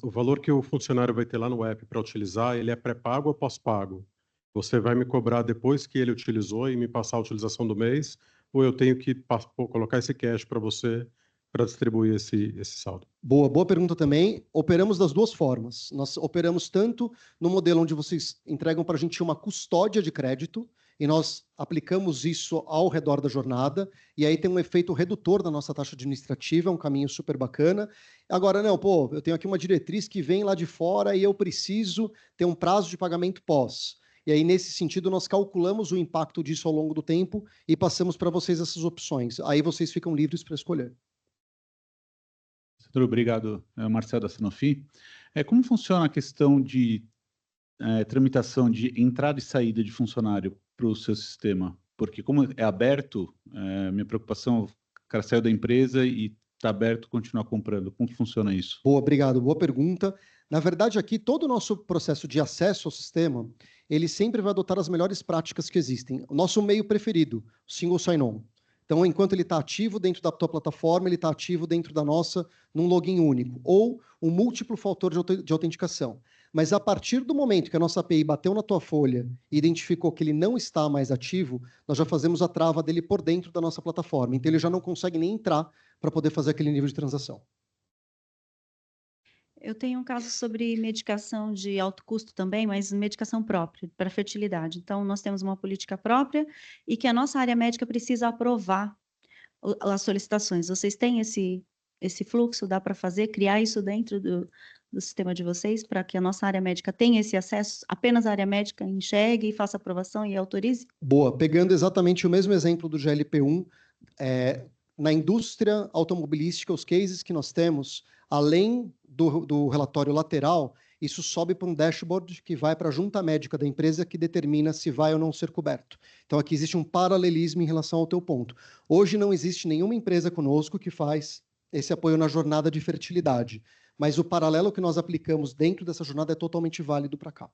O valor que o funcionário vai ter lá no app para utilizar, ele é pré-pago ou pós-pago? Você vai me cobrar depois que ele utilizou e me passar a utilização do mês, ou eu tenho que colocar esse cash para você para distribuir esse saldo? Boa pergunta também. Operamos das duas formas. Nós operamos tanto no modelo onde vocês entregam para a gente uma custódia de crédito, e nós aplicamos isso ao redor da jornada, e aí tem um efeito redutor da nossa taxa administrativa, é um caminho super bacana. Agora, eu tenho aqui uma diretriz que vem lá de fora e eu preciso ter um prazo de pagamento pós. E aí, nesse sentido, nós calculamos o impacto disso ao longo do tempo e passamos para vocês essas opções. Aí vocês ficam livres para escolher. Obrigado, Marcelo da Sanofi. Como funciona a questão de tramitação de entrada e saída de funcionário para o seu sistema? Porque como é aberto, minha preocupação, o cara saiu da empresa e está aberto, continuar comprando. Como que funciona isso? Obrigado. Boa pergunta. Na verdade, aqui, todo o nosso processo de acesso ao sistema, ele sempre vai adotar as melhores práticas que existem. O nosso meio preferido, o single sign-on. Então, enquanto ele está ativo dentro da tua plataforma, ele está ativo dentro da nossa, num login único, ou um múltiplo fator de autenticação. Mas a partir do momento que a nossa API bateu na tua folha e identificou que ele não está mais ativo, nós já fazemos a trava dele por dentro da nossa plataforma. Então, ele já não consegue nem entrar para poder fazer aquele nível de transação. Eu tenho um caso sobre medicação de alto custo também, mas medicação própria, para fertilidade. Então, nós temos uma política própria e que a nossa área médica precisa aprovar as solicitações. Vocês têm esse fluxo? Dá para fazer, criar isso dentro do sistema de vocês, para que a nossa área médica tenha esse acesso, apenas a área médica enxergue e faça aprovação e autorize? Boa. Pegando exatamente o mesmo exemplo do GLP-1, na indústria automobilística, os cases que nós temos, além do relatório lateral, isso sobe para um dashboard que vai para a junta médica da empresa que determina se vai ou não ser coberto. Então, aqui existe um paralelismo em relação ao teu ponto. Hoje não existe nenhuma empresa conosco que faz esse apoio na jornada de fertilidade, mas o paralelo que nós aplicamos dentro dessa jornada é totalmente válido para cá.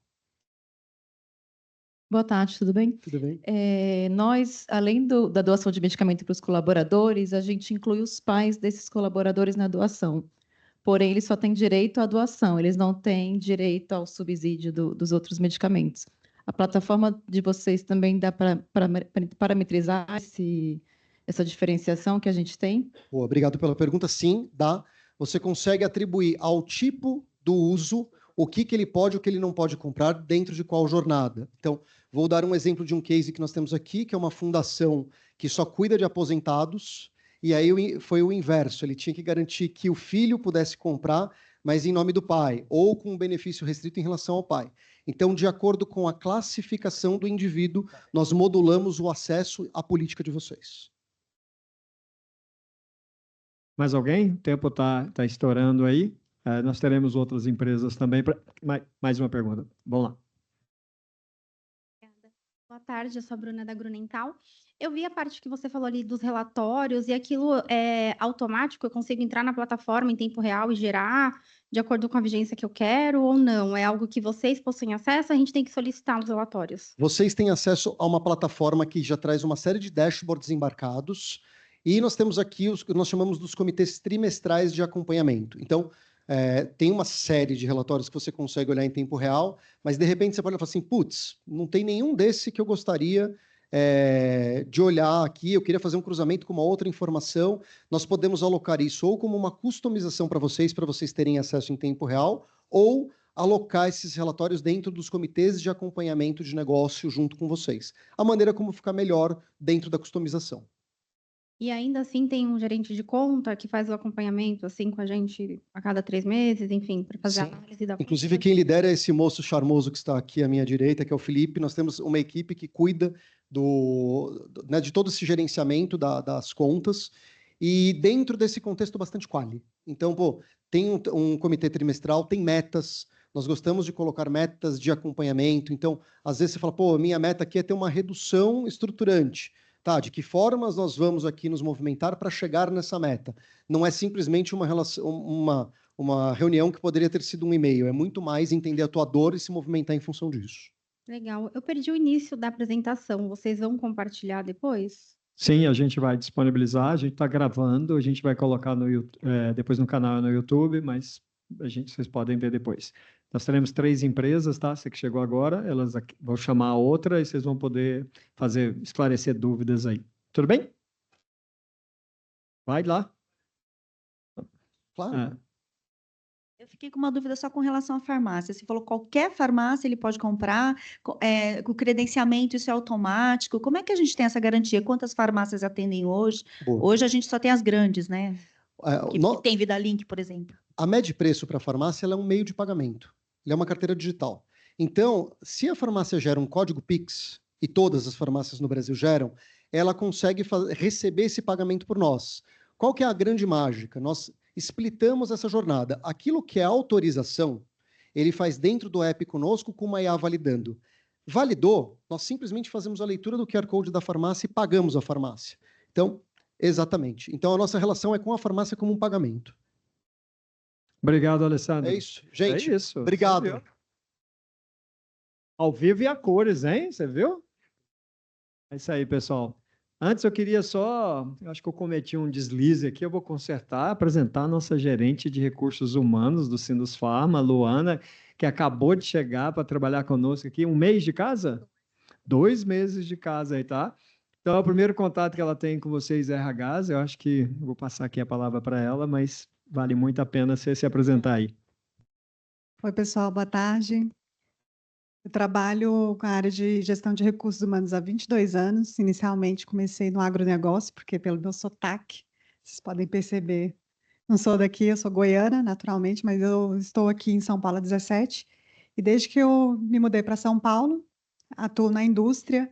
Boa tarde, tudo bem? Tudo bem? Nós, além da doação de medicamento para os colaboradores, a gente inclui os pais desses colaboradores na doação. Porém, eles só têm direito à doação, eles não têm direito ao subsídio dos outros medicamentos. A plataforma de vocês também dá para parametrizar essa diferenciação que a gente tem? Boa, obrigado pela pergunta. Sim, dá. Você consegue atribuir ao tipo do uso o que ele pode e o que ele não pode comprar dentro de qual jornada. Então, vou dar um exemplo de um case que nós temos aqui, que é uma fundação que só cuida de aposentados, e aí foi o inverso, ele tinha que garantir que o filho pudesse comprar, mas em nome do pai, ou com um benefício restrito em relação ao pai. Então, de acordo com a classificação do indivíduo, nós modulamos o acesso à política de vocês. Mais alguém? O tempo está estourando aí. Nós teremos outras empresas também. Mais uma pergunta. Vamos lá. Boa tarde, eu sou a Bruna da Grunental. Eu vi a parte que você falou ali dos relatórios e aquilo é automático, eu consigo entrar na plataforma em tempo real e gerar de acordo com a vigência que eu quero ou não? É algo que vocês possuem acesso, a gente tem que solicitar os relatórios? Vocês têm acesso a uma plataforma que já traz uma série de dashboards embarcados e nós temos aqui os que nós chamamos dos comitês trimestrais de acompanhamento. Então, tem uma série de relatórios que você consegue olhar em tempo real, mas de repente você pode falar assim, putz, não tem nenhum desse que eu gostaria de olhar aqui, eu queria fazer um cruzamento com uma outra informação. Nós podemos alocar isso ou como uma customização para vocês terem acesso em tempo real, ou alocar esses relatórios dentro dos comitês de acompanhamento de negócio junto com vocês. A maneira como ficar melhor dentro da customização. E ainda assim tem um gerente de conta que faz o acompanhamento assim com a gente a cada 3 meses, enfim, para fazer a análise da conta. Inclusive, quem lidera é esse moço charmoso que está aqui à minha direita, que é o Felipe. Nós temos uma equipe que cuida de todo esse gerenciamento das contas, e dentro desse contexto bastante quali. Então, tem um comitê trimestral, tem metas, nós gostamos de colocar metas de acompanhamento. Então, às vezes você fala, minha meta aqui é ter uma redução estruturante. Tá, de que formas nós vamos aqui nos movimentar para chegar nessa meta? Não é simplesmente uma reunião que poderia ter sido um e-mail, é muito mais entender a tua dor e se movimentar em função disso. Legal. Eu perdi o início da apresentação, vocês vão compartilhar depois? Sim, a gente vai disponibilizar, a gente está gravando, a gente vai colocar depois no canal no YouTube, mas vocês podem ver depois. Nós teremos 3 empresas, tá? Você que chegou agora, elas vão chamar a outra e vocês vão poder esclarecer dúvidas aí. Tudo bem? Vai lá. Claro. Eu fiquei com uma dúvida só com relação à farmácia. Você falou qualquer farmácia ele pode comprar, com credenciamento isso é automático. Como é que a gente tem essa garantia? Quantas farmácias atendem hoje? Boa. Hoje a gente só tem as grandes, né? Que tem VidaLink, por exemplo. A Medpreço para a farmácia ela é um meio de pagamento. Ela é uma carteira digital. Então, se a farmácia gera um código Pix, e todas as farmácias no Brasil geram, ela consegue receber esse pagamento por nós. Qual que é a grande mágica? Nós splitamos essa jornada. Aquilo que é autorização, ele faz dentro do app conosco com uma IA validando. Validou, nós simplesmente fazemos a leitura do QR Code da farmácia e pagamos a farmácia. Então, exatamente. Então, a nossa relação é com a farmácia como um pagamento. Obrigado, Alessandro. É isso. Gente, é isso. Obrigado. Ao vivo e a cores, hein? Você viu? É isso aí, pessoal. Antes eu queria só, eu acho que eu cometi um deslize aqui, eu vou consertar, apresentar a nossa gerente de recursos humanos do Sindusfarma, Luana, que acabou de chegar para trabalhar conosco aqui. 1 mês de casa? 2 meses de casa aí, tá? Então, o primeiro contato que ela tem com vocês é RHs, eu acho que eu vou passar aqui a palavra para ela, mas vale muito a pena você se apresentar aí. Oi, pessoal, boa tarde. Eu trabalho com a área de gestão de recursos humanos há 22 anos. Inicialmente comecei no agronegócio, porque pelo meu sotaque, vocês podem perceber, não sou daqui, eu sou goiana, naturalmente, mas eu estou aqui em São Paulo há 17. E desde que eu me mudei para São Paulo, atuo na indústria,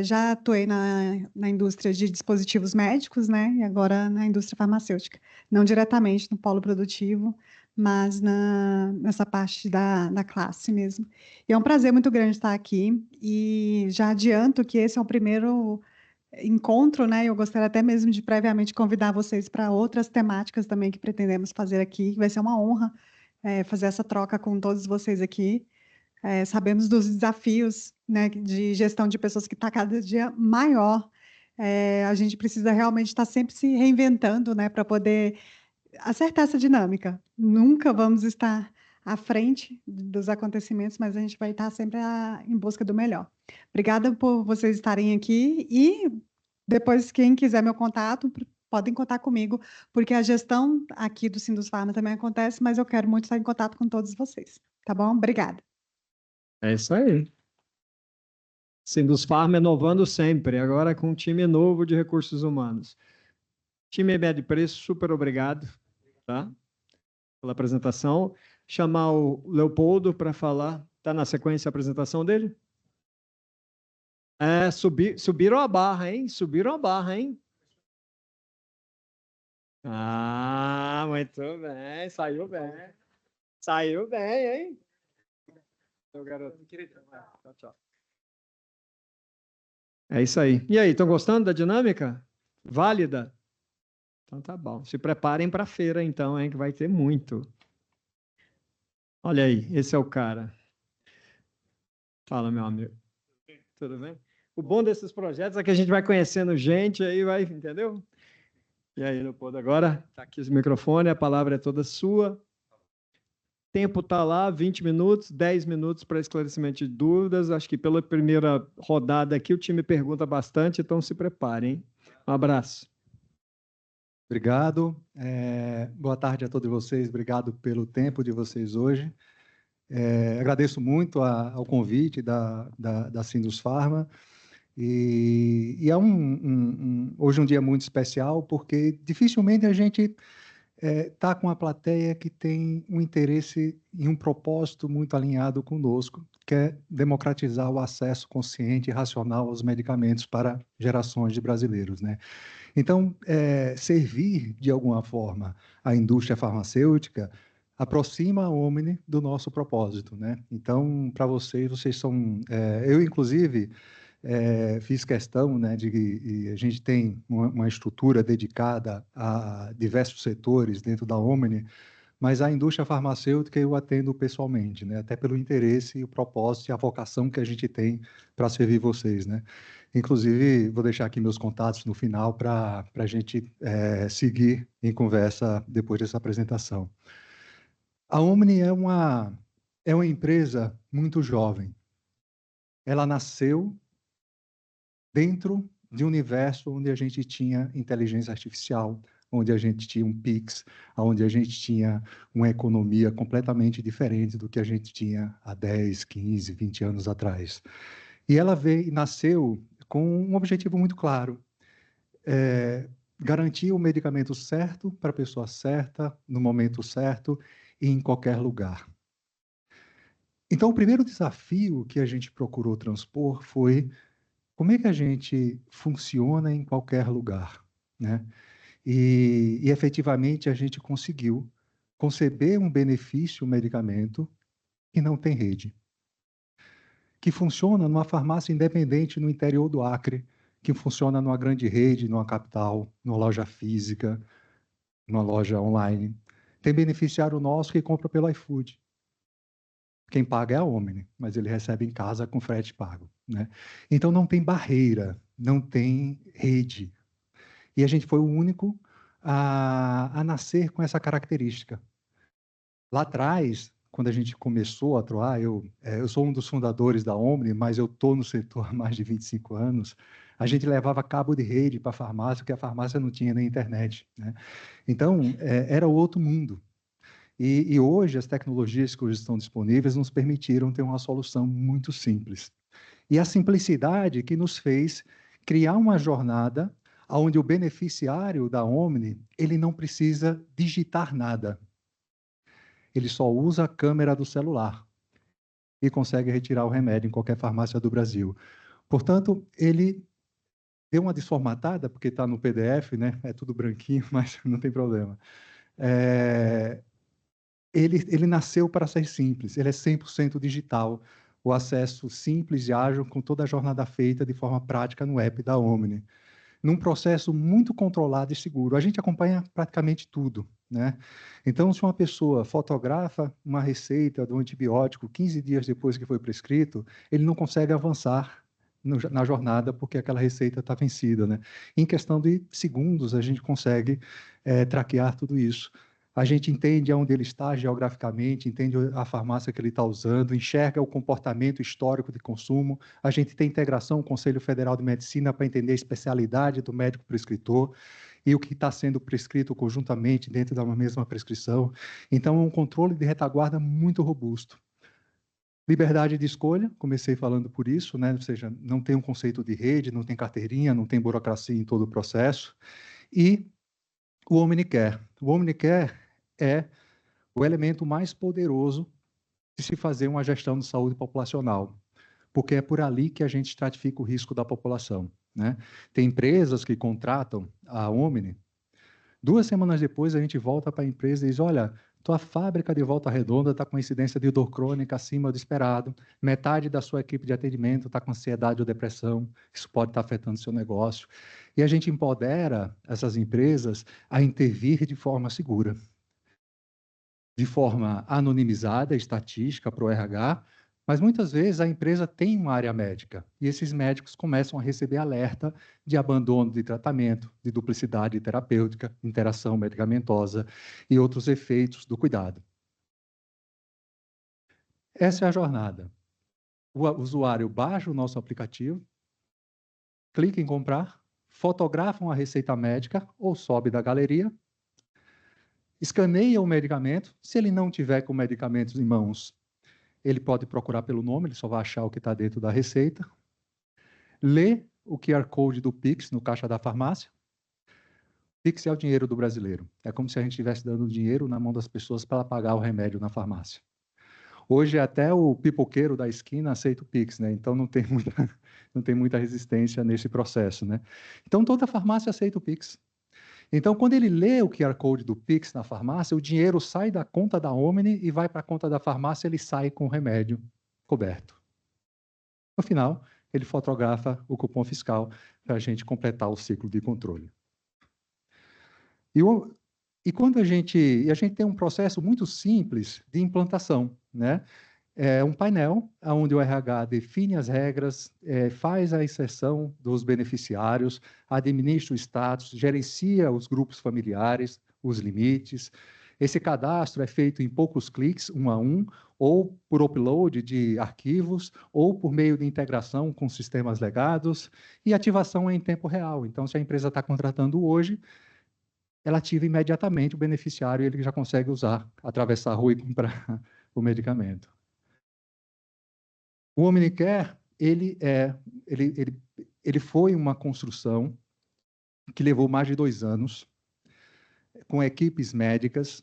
já atuei na indústria de dispositivos médicos, né? E agora na indústria farmacêutica. Não diretamente no polo produtivo, mas nessa parte da classe mesmo. E é um prazer muito grande estar aqui, e já adianto que esse é o primeiro encontro, né? Eu gostaria até mesmo de previamente convidar vocês para outras temáticas também que pretendemos fazer aqui. Vai ser uma honra fazer essa troca com todos vocês aqui. Sabemos dos desafios, né, de gestão de pessoas que está cada dia maior. A gente precisa realmente estar sempre se reinventando, né, para poder acertar essa dinâmica. Nunca vamos estar à frente dos acontecimentos, mas a gente vai estar sempre em busca do melhor. Obrigada por vocês estarem aqui, e depois, quem quiser meu contato, podem contar comigo, porque a gestão aqui do Sindusfarma também acontece, mas eu quero muito estar em contato com todos vocês. Tá bom? Obrigada. É isso aí. Sindusfarma inovando sempre, agora com um time novo de recursos humanos. Time médio preço, super obrigado, tá? Pela apresentação. Chamar o Leopoldo para falar. Está na sequência a apresentação dele? Subiram a barra, hein? Subiram a barra, hein? Ah, muito bem. Saiu bem. Saiu bem, hein? Meu garoto. Tchau, tchau. É isso aí. E aí, estão gostando da dinâmica? Válida? Então tá bom. Se preparem para a feira, então, hein, que vai ter muito. Olha aí, esse é o cara. Fala, meu amigo. Tudo bem? O bom desses projetos é que a gente vai conhecendo gente, aí vai, entendeu? E aí, Leopoldo, agora está aqui o microfone, a palavra é toda sua. Tempo está lá, 20 minutos, 10 minutos para esclarecimento de dúvidas. Acho que pela primeira rodada aqui o time pergunta bastante, então se preparem. Um abraço. Obrigado. Boa tarde a todos vocês. Obrigado pelo tempo de vocês hoje. Agradeço muito ao convite da Sindusfarma. E é hoje um dia muito especial, porque dificilmente a gente está com uma plateia que tem um interesse e um propósito muito alinhado conosco, que é democratizar o acesso consciente e racional aos medicamentos para gerações de brasileiros, né? Então, servir de alguma forma a indústria farmacêutica aproxima a Omni do nosso propósito, né? Então, para vocês são... eu, inclusive, fiz questão, né, e a gente tem uma estrutura dedicada a diversos setores dentro da Omni, mas a indústria farmacêutica eu atendo pessoalmente, né, até pelo interesse e o propósito e a vocação que a gente tem para servir vocês, né. Inclusive, vou deixar aqui meus contatos no final para a gente seguir em conversa depois dessa apresentação. A Omni é uma empresa muito jovem. Ela nasceu dentro de um universo onde a gente tinha inteligência artificial, onde a gente tinha um Pix, onde a gente tinha uma economia completamente diferente do que a gente tinha há 10, 15, 20 anos atrás. E ela nasceu com um objetivo muito claro, garantir o medicamento certo para a pessoa certa, no momento certo e em qualquer lugar. Então, o primeiro desafio que a gente procurou transpor foi como é que a gente funciona em qualquer lugar, né? E efetivamente a gente conseguiu conceber um benefício, um medicamento que não tem rede, que funciona numa farmácia independente no interior do Acre, que funciona numa grande rede, numa capital, numa loja física, numa loja online. Tem beneficiário nosso que compra pelo iFood. Quem paga é a Omni, mas ele recebe em casa com frete pago, né? Então não tem barreira não tem rede. E a gente foi o único a nascer com essa característica. Lá atrás, quando a gente começou a atuar, eu sou um dos fundadores da Omni, mas eu estou no setor há mais de 25 anos, a gente levava cabo de rede para a farmácia, porque a farmácia não tinha nem internet, né? Então, era outro mundo. E hoje, as tecnologias que hoje estão disponíveis nos permitiram ter uma solução muito simples. E a simplicidade que nos fez criar uma jornada onde o beneficiário da Omni, ele não precisa digitar nada. Ele só usa a câmera do celular e consegue retirar o remédio em qualquer farmácia do Brasil. Portanto, ele deu uma desformatada, porque está no PDF, né? É tudo branquinho, mas não tem problema. Ele nasceu para ser simples, ele é 100% digital, o acesso simples e ágil com toda a jornada feita de forma prática no app da Omni, num processo muito controlado e seguro. A gente acompanha praticamente tudo, né? Então, se uma pessoa fotografa uma receita de um antibiótico 15 dias depois que foi prescrito, ele não consegue avançar na jornada porque aquela receita está vencida, né? Em questão de segundos, a gente consegue traquear tudo isso. A gente entende onde ele está geograficamente, entende a farmácia que ele está usando, enxerga o comportamento histórico de consumo. A gente tem integração com o Conselho Federal de Medicina para entender a especialidade do médico prescritor e o que está sendo prescrito conjuntamente dentro da mesma prescrição. Então, é um controle de retaguarda muito robusto. Liberdade de escolha, comecei falando por isso, né? Ou seja, não tem um conceito de rede, não tem carteirinha, não tem burocracia em todo o processo. E o Omnicare. O Omnicare é o elemento mais poderoso de se fazer uma gestão de saúde populacional, porque é por ali que a gente estratifica o risco da população, né? Tem empresas que contratam a Omni, 2 semanas depois a gente volta para a empresa e diz, olha, tua fábrica de Volta Redonda está com incidência de dor crônica acima do esperado, metade da sua equipe de atendimento está com ansiedade ou depressão, isso pode estar afetando seu negócio. E a gente empodera essas empresas a intervir de forma segura, de forma anonimizada, estatística para o RH, mas muitas vezes a empresa tem uma área médica e esses médicos começam a receber alerta de abandono de tratamento, de duplicidade terapêutica, interação medicamentosa e outros efeitos do cuidado. Essa é a jornada. O usuário baixa o nosso aplicativo, clica em comprar, fotografa uma receita médica ou sobe da galeria, escaneia o medicamento. Se ele não tiver com medicamentos em mãos, ele pode procurar pelo nome, ele só vai achar o que está dentro da receita. Lê o QR Code do Pix no caixa da farmácia. Pix é o dinheiro do brasileiro. É como se a gente estivesse dando dinheiro na mão das pessoas para pagar o remédio na farmácia. Hoje até o pipoqueiro da esquina aceita o Pix, né? Então não tem muita resistência nesse processo, né? Então toda farmácia aceita o Pix. Então, quando ele lê o QR Code do Pix na farmácia, o dinheiro sai da conta da Omni e vai para a conta da farmácia, ele sai com o remédio coberto. No final, ele fotografa o cupom fiscal para a gente completar o ciclo de controle. E quando a gente tem um processo muito simples de implantação, né? É um painel onde o RH define as regras, faz a inserção dos beneficiários, administra o status, gerencia os grupos familiares, os limites. Esse cadastro é feito em poucos cliques, 1 a 1, ou por upload de arquivos, ou por meio de integração com sistemas legados, e ativação é em tempo real. Então, se a empresa está contratando hoje, ela ativa imediatamente o beneficiário e ele já consegue usar, atravessar a rua e comprar o medicamento. O Omnicare, ele foi uma construção que levou mais de 2 anos, com equipes médicas,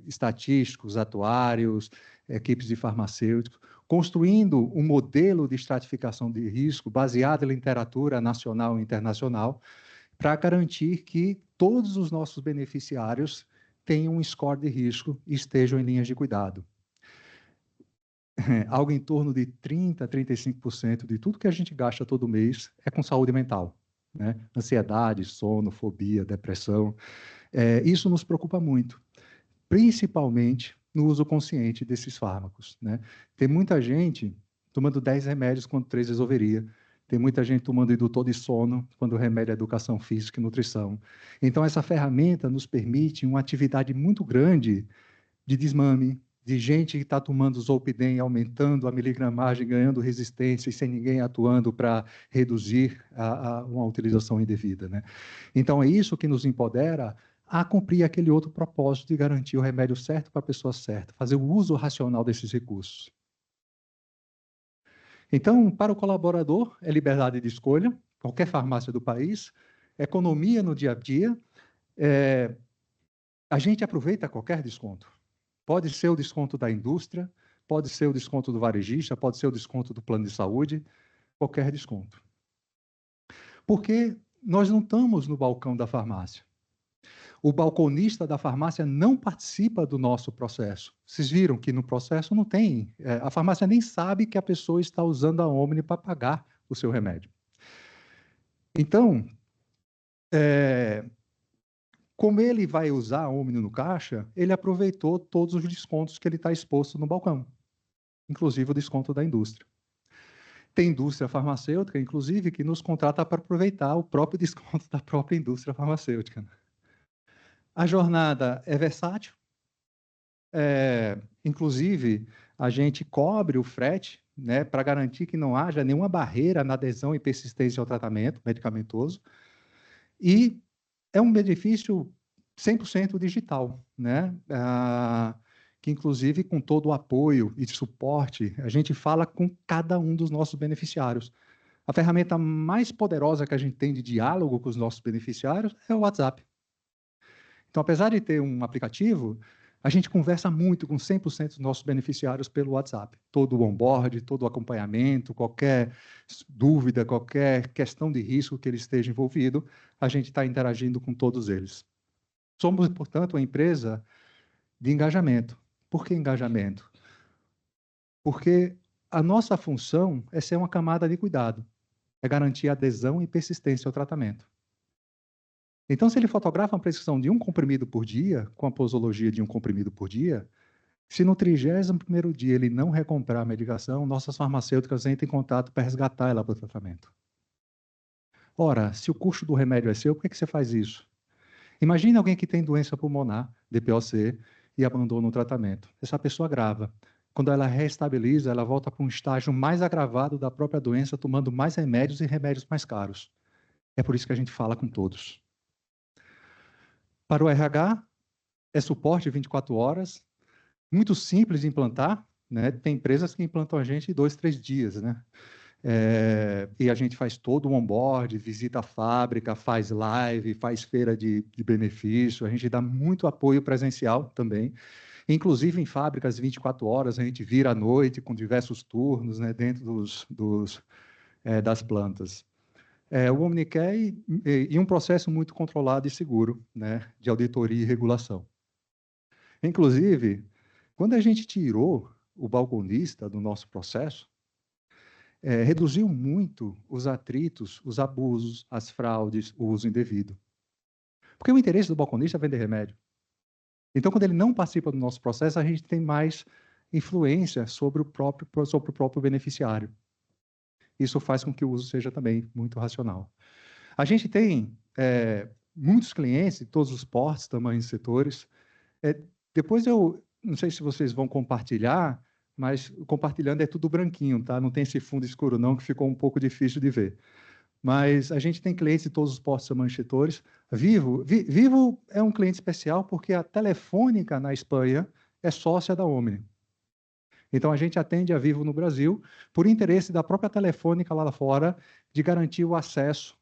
estatísticos, atuários, equipes de farmacêuticos, construindo um modelo de estratificação de risco baseado em literatura nacional e internacional, para garantir que todos os nossos beneficiários tenham um score de risco e estejam em linhas de cuidado. Algo em torno de 30% a 35% de tudo que a gente gasta todo mês é com saúde mental, né? Ansiedade, sono, fobia, depressão. Isso nos preocupa muito, principalmente no uso consciente desses fármacos, né? Tem muita gente tomando 10 remédios quando 3 resolveria, Tem muita gente tomando indutor de sono quando o remédio é educação física e nutrição. Então, essa ferramenta nos permite uma atividade muito grande de desmame, de gente que está tomando Zolpidem, aumentando a miligramagem, ganhando resistência e sem ninguém atuando para reduzir uma utilização indevida, né? Então, é isso que nos empodera a cumprir aquele outro propósito de garantir o remédio certo para a pessoa certa, fazer o uso racional desses recursos. Então, para o colaborador, é liberdade de escolha, qualquer farmácia do país, economia no dia a dia, a gente aproveita qualquer desconto. Pode ser o desconto da indústria, pode ser o desconto do varejista, pode ser o desconto do plano de saúde, qualquer desconto. Porque nós não estamos no balcão da farmácia. O balconista da farmácia não participa do nosso processo. Vocês viram que no processo não tem, a farmácia nem sabe que a pessoa está usando a Omni para pagar o seu remédio. Então, como ele vai usar a Omni no caixa, ele aproveitou todos os descontos que ele está exposto no balcão, inclusive o desconto da indústria. Tem indústria farmacêutica, inclusive, que nos contrata para aproveitar o próprio desconto da própria indústria farmacêutica. A jornada é versátil, inclusive, a gente cobre o frete, né, para garantir que não haja nenhuma barreira na adesão e persistência ao tratamento medicamentoso, e é um benefício 100% digital, né? Que, inclusive, com todo o apoio e suporte, a gente fala com cada um dos nossos beneficiários. A ferramenta mais poderosa que a gente tem de diálogo com os nossos beneficiários é o WhatsApp. Então, apesar de ter um aplicativo, a gente conversa muito com 100% dos nossos beneficiários pelo WhatsApp. Todo o onboard, todo o acompanhamento, qualquer dúvida, qualquer questão de risco que ele esteja envolvido, a gente está interagindo com todos eles. Somos, portanto, uma empresa de engajamento. Por que engajamento? Porque a nossa função é ser uma camada de cuidado, é garantir adesão e persistência ao tratamento. Então, se ele fotografa uma prescrição de 1 comprimido por dia, com a posologia de 1 comprimido por dia, se no 31º dia ele não recomprar a medicação, nossas farmacêuticas entram em contato para resgatar ela para o tratamento. Ora, se o custo do remédio é seu, por que você faz isso? Imagine alguém que tem doença pulmonar, DPOC, e abandona o tratamento. Essa pessoa agrava. Quando ela reestabiliza, ela volta para um estágio mais agravado da própria doença, tomando mais remédios e remédios mais caros. É por isso que a gente fala com todos. Para o RH, é suporte 24 horas, muito simples de implantar, né? Tem empresas que implantam a gente em 2, 3 dias, né? E a gente faz todo o onboard, visita a fábrica, faz live, faz feira de benefício, a gente dá muito apoio presencial também, inclusive em fábricas 24 horas, a gente vira à noite com diversos turnos, né, dentro das plantas. O Omnicare e um processo muito controlado e seguro, né, de auditoria e regulação. Inclusive, quando a gente tirou o balconista do nosso processo, reduziu muito os atritos, os abusos, as fraudes, o uso indevido. Porque o interesse do balconista é vender remédio. Então, quando ele não participa do nosso processo, a gente tem mais influência sobre o próprio beneficiário. Isso faz com que o uso seja também muito racional. A gente tem muitos clientes de todos os portes, tamanhos e setores. Depois eu não sei se vocês vão compartilhar, mas compartilhando é tudo branquinho, tá? Não tem esse fundo escuro não, que ficou um pouco difícil de ver. Mas a gente tem clientes de todos os portos e setores. Vivo é um cliente especial porque a Telefônica na Espanha é sócia da Omni. Então, a gente atende a Vivo no Brasil por interesse da própria Telefônica lá fora de garantir o acesso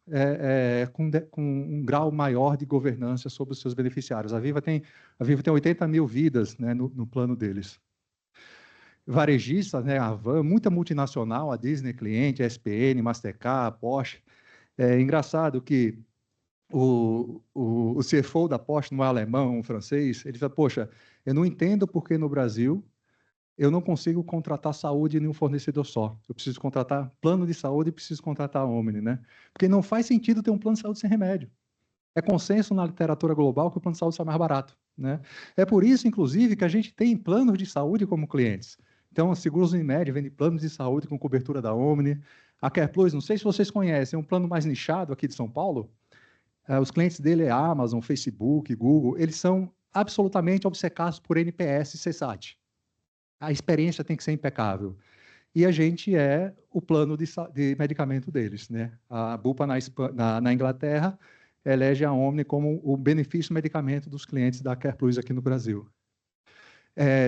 com um grau maior de governança sobre os seus beneficiários. A Vivo tem 80 mil vidas, né, no plano deles. Varejistas, né, a Van, muita multinacional, a Disney cliente, a SPN, Mastercard, Porsche. É engraçado que o CFO da Porsche não é alemão, um francês, ele fala, poxa, eu não entendo porque no Brasil eu não consigo contratar saúde em um fornecedor só. Eu preciso contratar plano de saúde e preciso contratar a Omni, né? Porque não faz sentido ter um plano de saúde sem remédio. É consenso na literatura global que o plano de saúde sai mais barato, né? É por isso, inclusive, que a gente tem planos de saúde como clientes. Então, a Seguros Unimed vende planos de saúde com cobertura da Omni. A CarePlus, não sei se vocês conhecem, é um plano mais nichado aqui de São Paulo. Os clientes dele é Amazon, Facebook, Google. Eles são absolutamente obcecados por NPS e CSAT. A experiência tem que ser impecável. E a gente é o plano de medicamento deles, né? A Bupa na Inglaterra elege a Omni como o benefício medicamento dos clientes da CarePlus aqui no Brasil.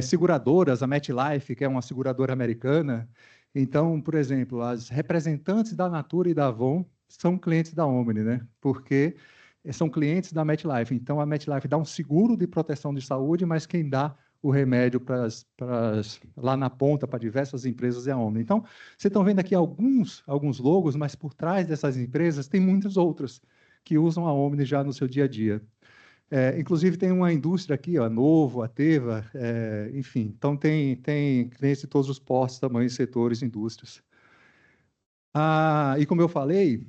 Seguradoras, a MetLife, que é uma seguradora americana, então, por exemplo, as representantes da Natura e da Avon são clientes da Omni, né? Porque são clientes da MetLife. Então, a MetLife dá um seguro de proteção de saúde, mas quem dá o remédio lá na ponta para diversas empresas é a Omni. Então, vocês estão vendo aqui alguns logos, mas por trás dessas empresas tem muitas outras que usam a Omni já no seu dia a dia. Inclusive, tem uma indústria aqui, a Novo, a Teva, enfim. Então, tem clientes de todos os portos, tamanhos, setores, indústrias. E como eu falei,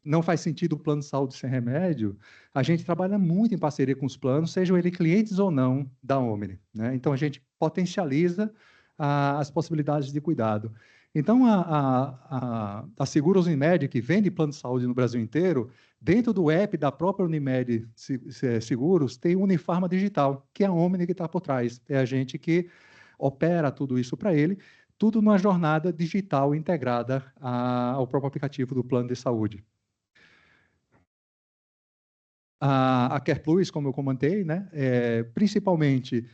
não faz sentido o plano de saúde sem remédio. A gente trabalha muito em parceria com os planos, sejam eles clientes ou não da Omni, né? Então, a gente potencializa as possibilidades de cuidado. Então, a Seguros Unimed, que vende plano de saúde no Brasil inteiro, dentro do app da própria Unimed Seguros, tem o Unifarma Digital, que é a Omni que está por trás. É a gente que opera tudo isso para ele, tudo numa jornada digital integrada ao próprio aplicativo do plano de saúde. A CarePlus, como eu comentei, né, principalmente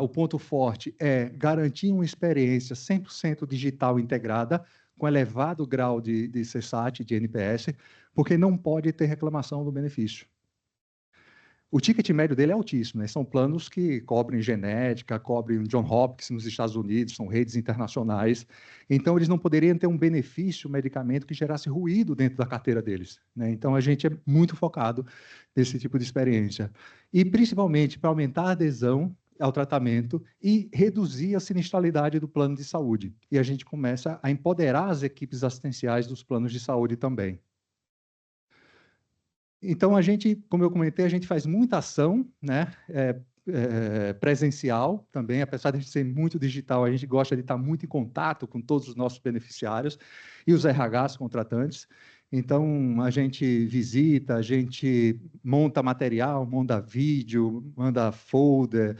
o ponto forte é garantir uma experiência 100% digital integrada, com elevado grau de CSAT, de NPS, porque não pode ter reclamação do benefício. O ticket médio dele é altíssimo, né? São planos que cobrem genética, cobrem John Hopkins nos Estados Unidos, são redes internacionais. Então, eles não poderiam ter um benefício, um medicamento que gerasse ruído dentro da carteira deles, né? Então, a gente é muito focado nesse tipo de experiência. E, principalmente, para aumentar a adesão ao tratamento e reduzir a sinistralidade do plano de saúde. E a gente começa a empoderar as equipes assistenciais dos planos de saúde também. Então, a gente, como eu comentei, a gente faz muita ação, né, presencial também, apesar de a gente ser muito digital, a gente gosta de estar muito em contato com todos os nossos beneficiários e os RHs contratantes. Então, a gente visita, a gente monta material, manda vídeo, manda folder,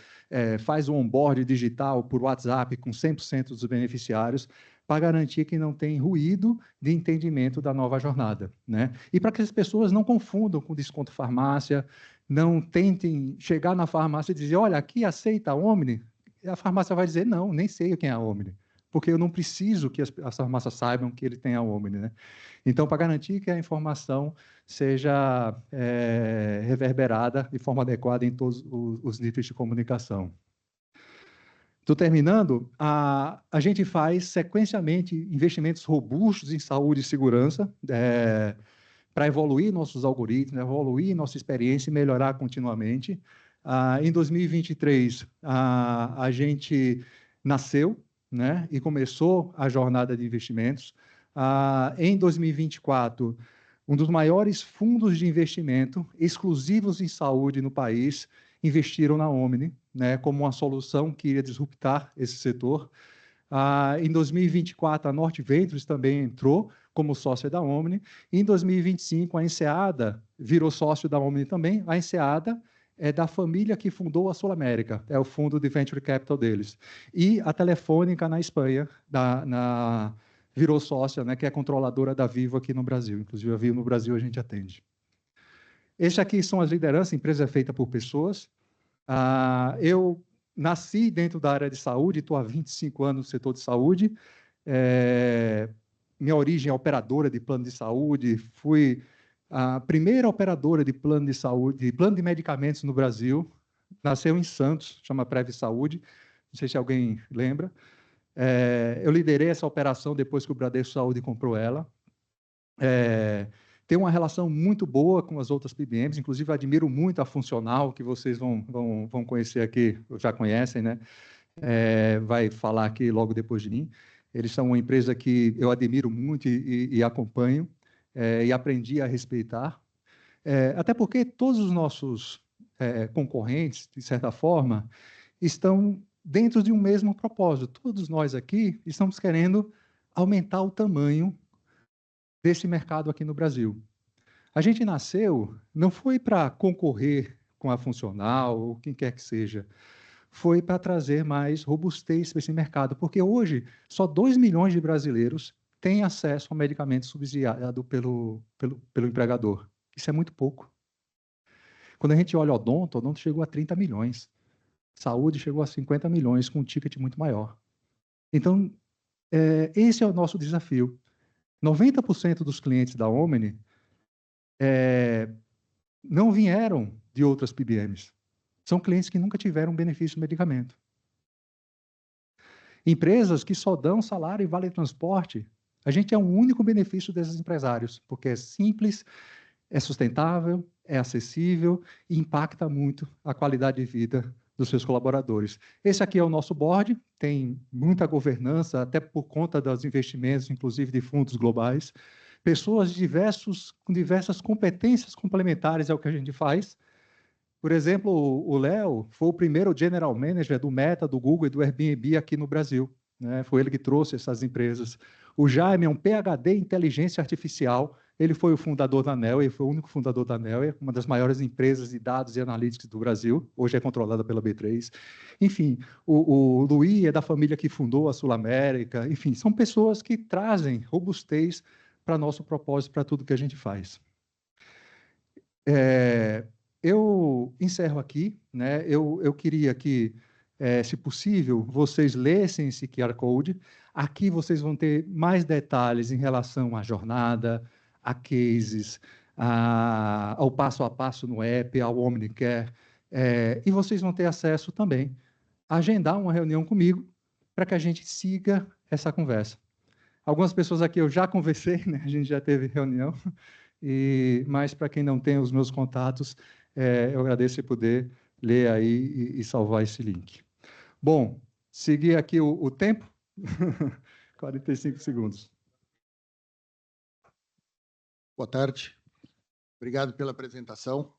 faz o onboard digital por WhatsApp com 100% dos beneficiários, para garantir que não tem ruído de entendimento da nova jornada, né? E para que as pessoas não confundam com desconto farmácia, não tentem chegar na farmácia e dizer, olha, aqui aceita a Omni? E a farmácia vai dizer, não, nem sei quem é a Omni, porque eu não preciso que as farmácias saibam que ele tem a Omni, né? Então, para garantir que a informação seja reverberada de forma adequada em todos os níveis de comunicação. Estou terminando, a gente faz sequencialmente investimentos robustos em saúde e segurança para evoluir nossos algoritmos, evoluir nossa experiência e melhorar continuamente. Em 2023, a gente nasceu, né, e começou a jornada de investimentos. Em 2024, um dos maiores fundos de investimento exclusivos em saúde no país investiram na Omni, né, como uma solução que iria disruptar esse setor. Em 2024, a Norte Ventures também entrou como sócia da Omni. Em 2025, a Enseada virou sócio da Omni também. A Enseada é da família que fundou a Sul América, é o fundo de venture capital deles. E a Telefônica, na Espanha, virou sócia, né, que é controladora da Vivo aqui no Brasil. Inclusive, a Vivo no Brasil a gente atende. Esses aqui são as lideranças, a empresa é feita por pessoas. Eu nasci dentro da área de saúde, estou há 25 anos no setor de saúde. Minha origem é operadora de plano de saúde, fui a primeira operadora de plano de saúde, de plano de medicamentos no Brasil. Nasceu em Santos, chama Prev Saúde, não sei se alguém lembra. Eu liderei essa operação depois que o Bradesco Saúde comprou ela. Tem uma relação muito boa com as outras PBMs, inclusive admiro muito a Funcional, que vocês vão conhecer aqui, já conhecem, né? Vai falar aqui logo depois de mim. Eles são uma empresa que eu admiro muito e acompanho, e aprendi a respeitar. Até porque todos os nossos concorrentes, de certa forma, estão dentro de um mesmo propósito. Todos nós aqui estamos querendo aumentar o tamanho desse mercado aqui no Brasil. A gente nasceu, não foi para concorrer com a Funcional ou quem quer que seja, foi para trazer mais robustez para esse mercado, porque hoje só 2 milhões de brasileiros têm acesso ao medicamento subsidiado pelo empregador. Isso é muito pouco. Quando a gente olha o odonto chegou a 30 milhões. Saúde chegou a 50 milhões, com um ticket muito maior. Então, esse é o nosso desafio. 90% dos clientes da Omni não vieram de outras PBMs. São clientes que nunca tiveram benefício do medicamento. Empresas que só dão salário e vale transporte, a gente é o único benefício desses empresários, porque é simples, é sustentável, é acessível e impacta muito a qualidade de vida dos seus colaboradores. Esse aqui é o nosso board, tem muita governança, até por conta dos investimentos, inclusive de fundos globais. Pessoas com diversas competências complementares é o que a gente faz. Por exemplo, o Léo foi o primeiro General Manager do Meta, do Google e do Airbnb aqui no Brasil, né? Foi ele que trouxe essas empresas. O Jaime é um PhD em Inteligência Artificial, ele foi o fundador da Nelway, foi o único fundador da Nelway, uma das maiores empresas de dados e analytics do Brasil, hoje é controlada pela B3. Enfim, o Luiz é da família que fundou a Sul América, enfim, são pessoas que trazem robustez para nosso propósito, para tudo que a gente faz. Eu encerro aqui, né? Eu queria que, se possível, vocês lessem esse QR Code. Aqui vocês vão ter mais detalhes em relação à jornada, a cases, ao passo a passo no app, ao Omnicare, e vocês vão ter acesso também a agendar uma reunião comigo para que a gente siga essa conversa. Algumas pessoas aqui eu já conversei, né? A gente já teve reunião, mas para quem não tem os meus contatos, eu agradeço por poder ler aí e salvar esse link. Bom, seguir aqui o tempo, 45 segundos. Boa tarde, obrigado pela apresentação.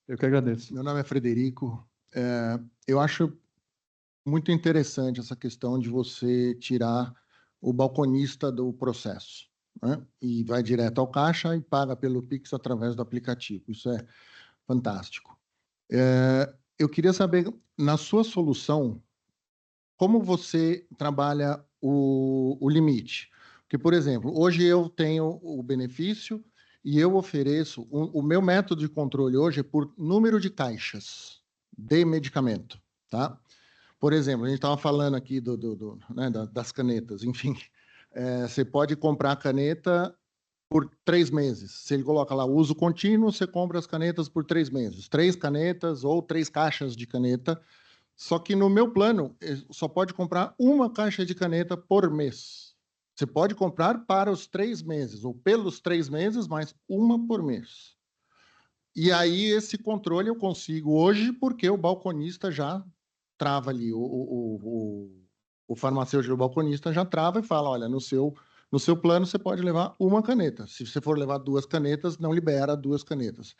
Eu que agradeço. Meu nome é Frederico. Eu acho muito interessante essa questão de você tirar o balconista do processo, né? E vai direto ao caixa e paga pelo Pix através do aplicativo. Isso é fantástico. Eu queria saber, na sua solução, como você trabalha o limite. Porque, por exemplo, hoje eu tenho o benefício e eu ofereço... O meu método de controle hoje é por número de caixas de medicamento, tá? Por exemplo, a gente estava falando aqui né, das canetas, enfim. Você pode comprar a caneta por 3 meses. Se ele coloca lá uso contínuo, você compra as canetas por 3 meses. 3 canetas ou 3 caixas de caneta. Só que no meu plano, só pode comprar uma caixa de caneta por mês. Você pode comprar para os 3 meses, ou pelos 3 meses, mas uma por mês. E aí, esse controle eu consigo hoje, porque o balconista já trava ali. O farmacêutico balconista já trava e fala, olha, no seu plano você pode levar uma caneta. Se você for levar 2 canetas, não libera 2 canetas.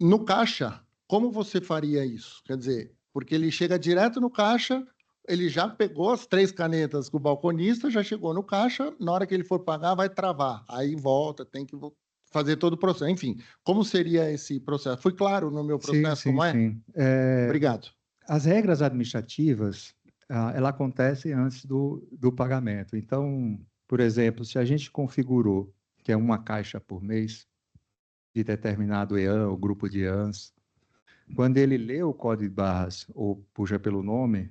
No caixa, como você faria isso? Quer dizer, porque ele chega direto no caixa, ele já pegou as 3 canetas com o balconista, já chegou no caixa, na hora que ele for pagar, vai travar. Aí volta, tem que fazer todo o processo. Enfim, como seria esse processo? Foi claro no meu processo, sim, como é? Sim. Obrigado. As regras administrativas, ela acontece antes do pagamento. Então, por exemplo, se a gente configurou que é uma caixa por mês de determinado EAN ou grupo de EANs, quando ele lê o código de barras ou puxa pelo nome,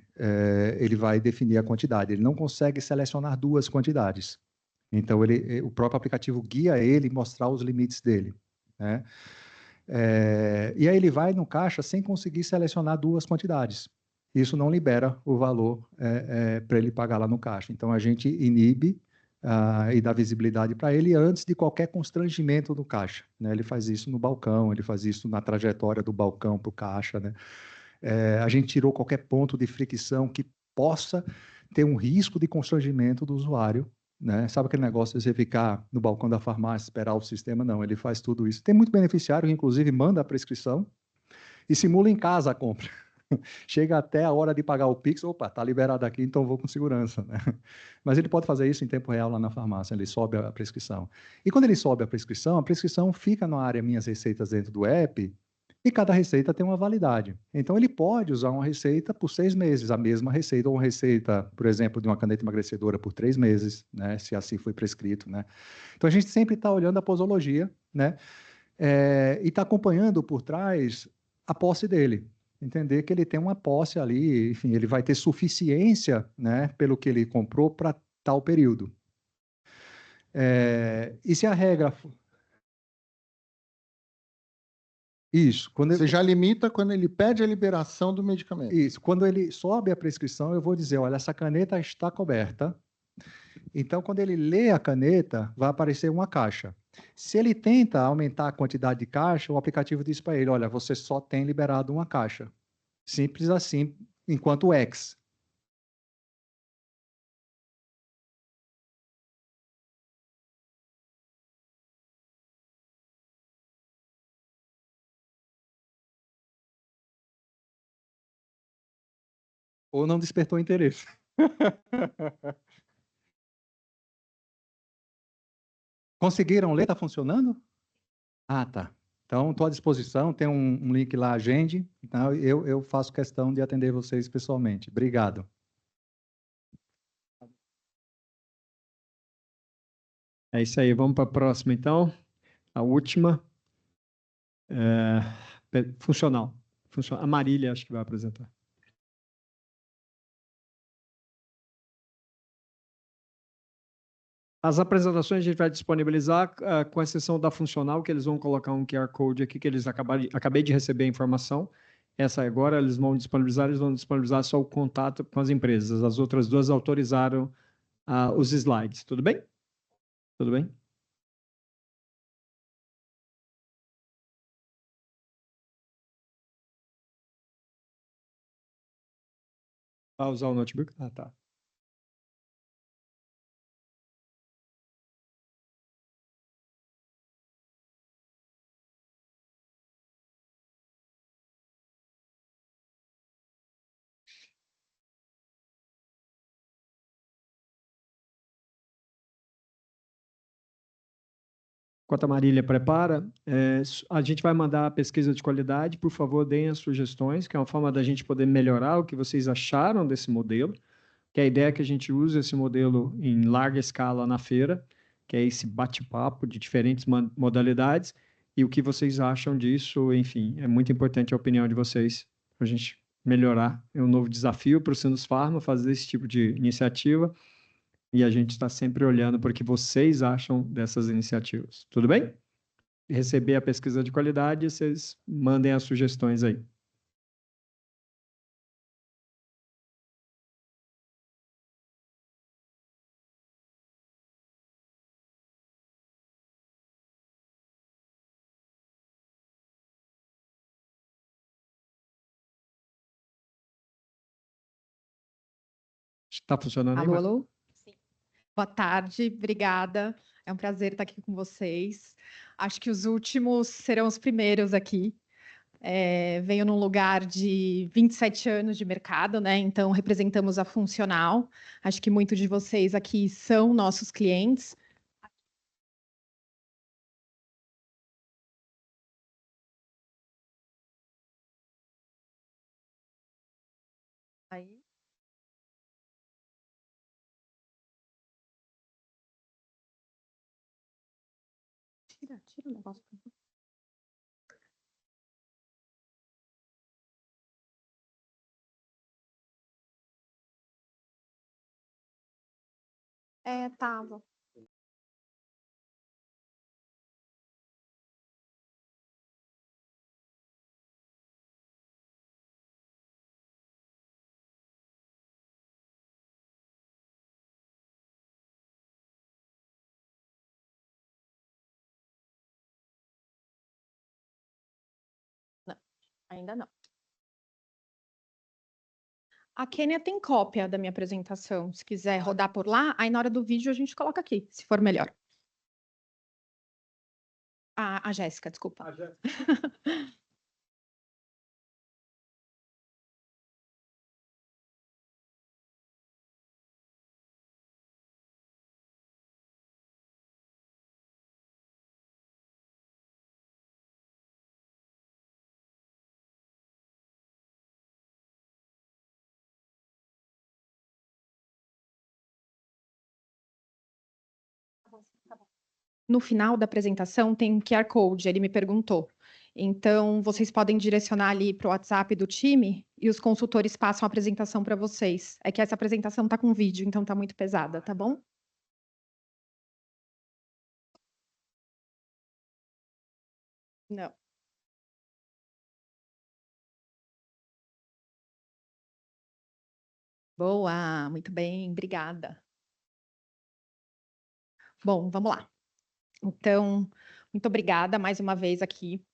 ele vai definir a quantidade. Ele não consegue selecionar 2 quantidades. Então, o próprio aplicativo guia ele e mostrar os limites dele, né? E aí ele vai no caixa sem conseguir selecionar 2 quantidades. Isso não libera o valor para ele pagar lá no caixa. Então, a gente inibe e dá visibilidade para ele antes de qualquer constrangimento do caixa, né? Ele faz isso no balcão, ele faz isso na trajetória do balcão para o caixa, né? A gente tirou qualquer ponto de fricção que possa ter um risco de constrangimento do usuário, né? Sabe aquele negócio de você ficar no balcão da farmácia, esperar o sistema? Não, ele faz tudo isso. Tem muito beneficiário que, inclusive, manda a prescrição e simula em casa a compra. Chega até a hora de pagar o Pix, opa, está liberado aqui, então vou com segurança, né? Mas ele pode fazer isso em tempo real lá na farmácia, ele sobe a prescrição. E quando ele sobe a prescrição fica na área Minhas Receitas dentro do app, e cada receita tem uma validade. Então, ele pode usar uma receita por 6 meses, a mesma receita, ou uma receita, por exemplo, de uma caneta emagrecedora por 3 meses, né, se assim foi prescrito, né? Então, a gente sempre está olhando a posologia, né, e está acompanhando por trás a posse dele. Entender que ele tem uma posse ali, enfim, ele vai ter suficiência, né, pelo que ele comprou para tal período. E se a regra... Isso. Você já limita quando ele pede a liberação do medicamento. Isso. Quando ele sobe a prescrição, eu vou dizer, olha, essa caneta está coberta. Então, quando ele lê a caneta, vai aparecer uma caixa. Se ele tenta aumentar a quantidade de caixa, o aplicativo diz para ele, olha, você só tem liberado uma caixa. Simples assim, enquanto X. Ou não despertou interesse. Conseguiram ler? Está funcionando? Ah, tá. Então, estou à disposição, tem um link lá, agende. Então, eu faço questão de atender vocês pessoalmente. Obrigado. É isso aí, vamos para a próxima, então. A última. Funcional. A Marília, acho que vai apresentar. As apresentações a gente vai disponibilizar, com exceção da funcional, que eles vão colocar um QR Code aqui, que eles acabei de receber a informação. Essa agora eles vão disponibilizar só o contato com as empresas. As outras duas autorizaram os slides. Tudo bem? Tudo bem? Vai usar o notebook? Ah, tá. Enquanto a Marília prepara, a gente vai mandar a pesquisa de qualidade. Por favor, deem as sugestões, que é uma forma da gente poder melhorar o que vocês acharam desse modelo, que a ideia é que a gente use esse modelo em larga escala na feira, que é esse bate-papo de diferentes modalidades, e o que vocês acham disso, enfim, é muito importante a opinião de vocês para a gente melhorar. É um novo desafio para o Sinusfarma fazer esse tipo de iniciativa, e a gente está sempre olhando para o que vocês acham dessas iniciativas. Tudo bem? Receber a pesquisa de qualidade, vocês mandem as sugestões aí. Está funcionando aí, Alô, Marta? alô? Sim. Boa tarde, obrigada. É um prazer estar aqui com vocês. Acho que os últimos serão os primeiros aqui. Venho num lugar de 27 anos de mercado, né? Então, representamos a Funcional. Acho que muitos de vocês aqui são nossos clientes. Aí. Tira o negócio. Tava. Não, ainda não. A Kênia tem cópia da minha apresentação. Se quiser rodar por lá, aí na hora do vídeo a gente coloca aqui, se for melhor. A Jéssica, desculpa. No final da apresentação tem um QR Code, ele me perguntou. Então, vocês podem direcionar ali para o WhatsApp do time e os consultores passam a apresentação para vocês. É que essa apresentação está com vídeo, então está muito pesada, tá bom? Não. Boa, muito bem, obrigada. Bom, vamos lá. Então, muito obrigada mais uma vez aqui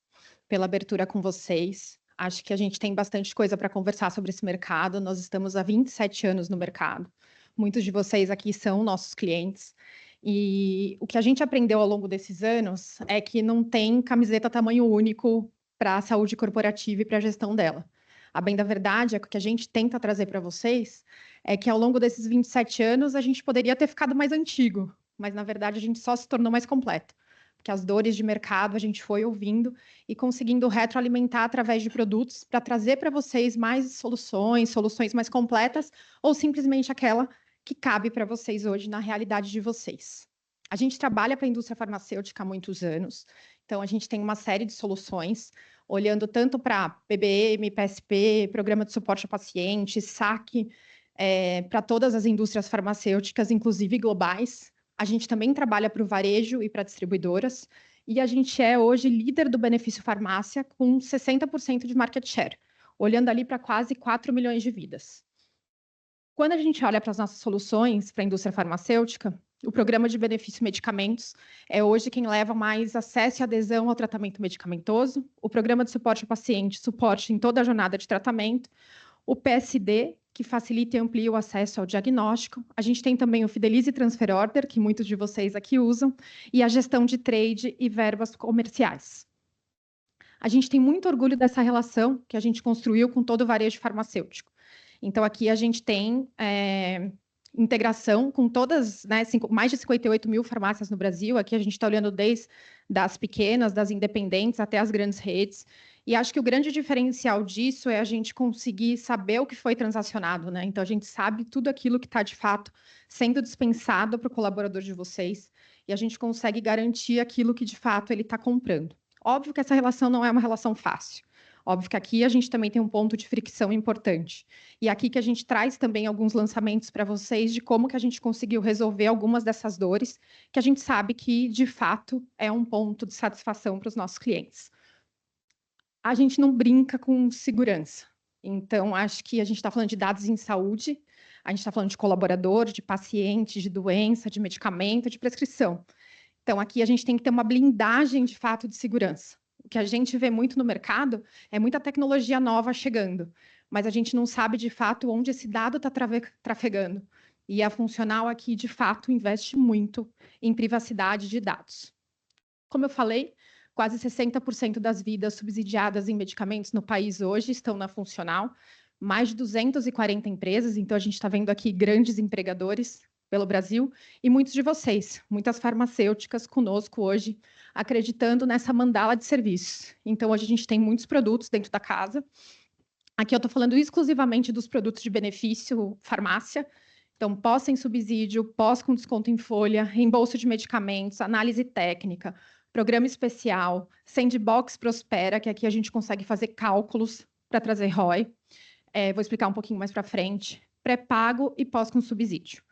pela abertura com vocês. Acho que a gente tem bastante coisa para conversar sobre esse mercado. Nós estamos há 27 anos no mercado. Muitos de vocês aqui são nossos clientes. E o que a gente aprendeu ao longo desses anos é que não tem camiseta tamanho único para a saúde corporativa e para a gestão dela. A bem da verdade é que o que a gente tenta trazer para vocês é que ao longo desses 27 anos a gente poderia ter ficado mais antigo, mas na verdade a gente só se tornou mais completo, porque as dores de mercado a gente foi ouvindo e conseguindo retroalimentar através de produtos para trazer para vocês mais soluções mais completas, ou simplesmente aquela que cabe para vocês hoje na realidade de vocês. A gente trabalha para a indústria farmacêutica há muitos anos, então a gente tem uma série de soluções, olhando tanto para PBM, PSP, Programa de Suporte ao Paciente, SAC, para todas as indústrias farmacêuticas, inclusive globais. A gente também trabalha para o varejo e para distribuidoras, e a gente é hoje líder do benefício farmácia com 60% de market share, olhando ali para quase 4 milhões de vidas. Quando a gente olha para as nossas soluções para a indústria farmacêutica, o programa de benefício medicamentos é hoje quem leva mais acesso e adesão ao tratamento medicamentoso, o programa de suporte ao paciente, suporte em toda a jornada de tratamento, o PSD, que facilita e amplia o acesso ao diagnóstico. A gente tem também o Fidelize Transfer Order, que muitos de vocês aqui usam, e a gestão de trade e verbas comerciais. A gente tem muito orgulho dessa relação que a gente construiu com todo o varejo farmacêutico. Então, aqui a gente tem integração com todas, né, mais de 58 mil farmácias no Brasil. Aqui a gente está olhando desde das pequenas, das independentes, até as grandes redes. E acho que o grande diferencial disso é a gente conseguir saber o que foi transacionado, né? Então, a gente sabe tudo aquilo que está, de fato, sendo dispensado para o colaborador de vocês, e a gente consegue garantir aquilo que, de fato, ele está comprando. Óbvio que essa relação não é uma relação fácil. Óbvio que aqui a gente também tem um ponto de fricção importante. E aqui que a gente traz também alguns lançamentos para vocês de como que a gente conseguiu resolver algumas dessas dores, que a gente sabe que, de fato, é um ponto de satisfação para os nossos clientes. A gente não brinca com segurança. Então, acho que a gente está falando de dados em saúde, a gente está falando de colaborador, de paciente, de doença, de medicamento, de prescrição. Então, aqui a gente tem que ter uma blindagem, de fato, de segurança. O que a gente vê muito no mercado é muita tecnologia nova chegando, mas a gente não sabe, de fato, onde esse dado está trafegando. E a Funcional aqui, de fato, investe muito em privacidade de dados. Como eu falei, quase 60% das vidas subsidiadas em medicamentos no país hoje estão na Funcional, mais de 240 empresas, então a gente está vendo aqui grandes empregadores pelo Brasil, e muitos de vocês, muitas farmacêuticas conosco hoje, acreditando nessa mandala de serviços. Então, hoje a gente tem muitos produtos dentro da casa. Aqui eu estou falando exclusivamente dos produtos de benefício farmácia, então pós sem subsídio, pós com desconto em folha, reembolso de medicamentos, análise técnica, programa especial, Sandbox Prospera, que aqui a gente consegue fazer cálculos para trazer ROI. Vou explicar um pouquinho mais para frente. Pré-pago e pós com subsídio.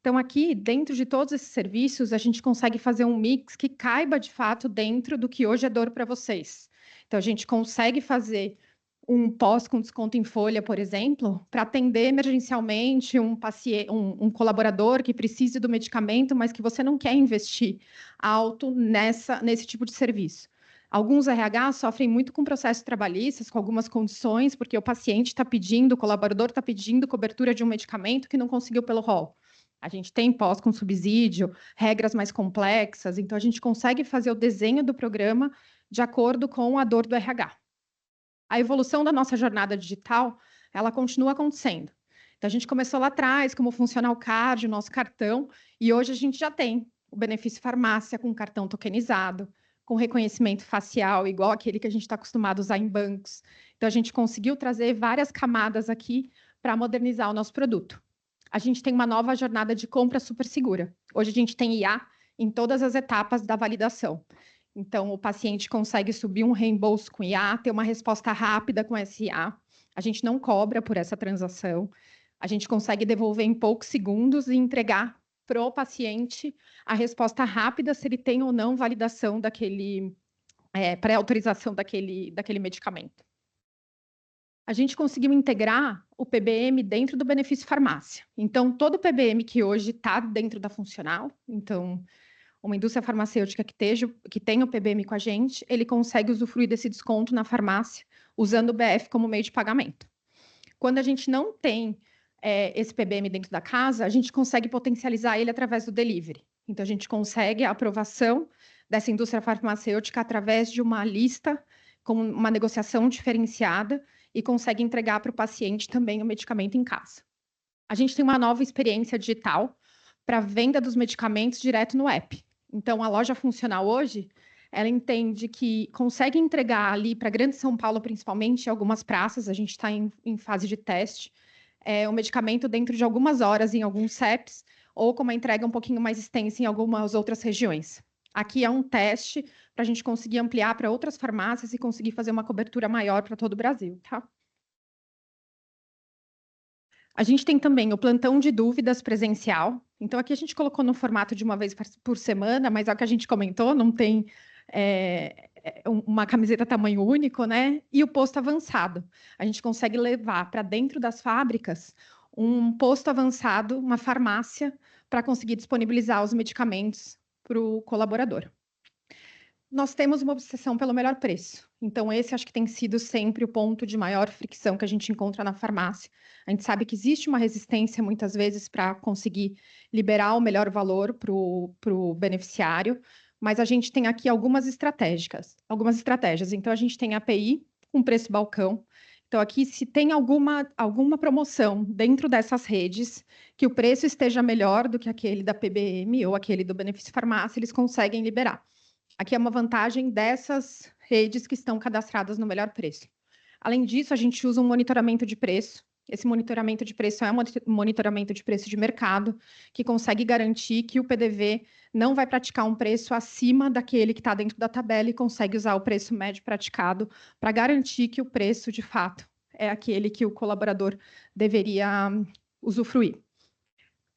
Então, aqui, dentro de todos esses serviços, a gente consegue fazer um mix que caiba, de fato, dentro do que hoje é dor para vocês. Então, a gente consegue fazer um pós com desconto em folha, por exemplo, para atender emergencialmente um colaborador que precise do medicamento, mas que você não quer investir alto nesse tipo de serviço. Alguns RH sofrem muito com processos trabalhistas, com algumas condições, porque o paciente está pedindo, o colaborador está pedindo cobertura de um medicamento que não conseguiu pelo rol. A gente tem pós com subsídio, regras mais complexas, então a gente consegue fazer o desenho do programa de acordo com a dor do RH. A evolução da nossa jornada digital, ela continua acontecendo. Então, a gente começou lá atrás, como funciona o card, o nosso cartão, e hoje a gente já tem o benefício farmácia com cartão tokenizado, com reconhecimento facial, igual aquele que a gente está acostumado a usar em bancos. Então, a gente conseguiu trazer várias camadas aqui para modernizar o nosso produto. A gente tem uma nova jornada de compra super segura. Hoje a gente tem IA, em todas as etapas da validação. Então, o paciente consegue subir um reembolso com IA, ter uma resposta rápida com SA. A gente não cobra por essa transação. A gente consegue devolver em poucos segundos e entregar para o paciente a resposta rápida se ele tem ou não validação daquele, pré-autorização daquele medicamento. A gente conseguiu integrar o PBM dentro do benefício farmácia. Então, todo o PBM que hoje está dentro da funcional, então, uma indústria farmacêutica que tem o PBM com a gente, ele consegue usufruir desse desconto na farmácia, usando o BF como meio de pagamento. Quando a gente não tem esse PBM dentro da casa, a gente consegue potencializar ele através do delivery. Então, a gente consegue a aprovação dessa indústria farmacêutica através de uma lista com uma negociação diferenciada e consegue entregar para o paciente também o medicamento em casa. A gente tem uma nova experiência digital para a venda dos medicamentos direto no app. Então, a loja funcional hoje, ela entende que consegue entregar ali para Grande São Paulo, principalmente, em algumas praças, a gente está em fase de teste, o medicamento dentro de algumas horas em alguns CEPs, ou com uma entrega um pouquinho mais extensa em algumas outras regiões. Aqui é um teste para a gente conseguir ampliar para outras farmácias e conseguir fazer uma cobertura maior para todo o Brasil, tá? A gente tem também o plantão de dúvidas presencial. Então, aqui a gente colocou no formato de uma vez por semana, mas é o que a gente comentou, não tem uma camiseta tamanho único, né? E o posto avançado. A gente consegue levar para dentro das fábricas um posto avançado, uma farmácia, para conseguir disponibilizar os medicamentos para o colaborador. Nós temos uma obsessão pelo melhor preço. Então, esse acho que tem sido sempre o ponto de maior fricção que a gente encontra na farmácia. A gente sabe que existe uma resistência, muitas vezes, para conseguir liberar o melhor valor para o beneficiário, mas a gente tem aqui algumas estratégias. Então, a gente tem a API com preço balcão. Então, aqui, se tem alguma promoção dentro dessas redes, que o preço esteja melhor do que aquele da PBM ou aquele do benefício farmácia, eles conseguem liberar. Aqui é uma vantagem dessas redes que estão cadastradas no melhor preço. Além disso, a gente usa um monitoramento de preço. Esse monitoramento de preço é um monitoramento de preço de mercado, que consegue garantir que o PDV não vai praticar um preço acima daquele que está dentro da tabela e consegue usar o preço médio praticado para garantir que o preço, de fato, é aquele que o colaborador deveria usufruir.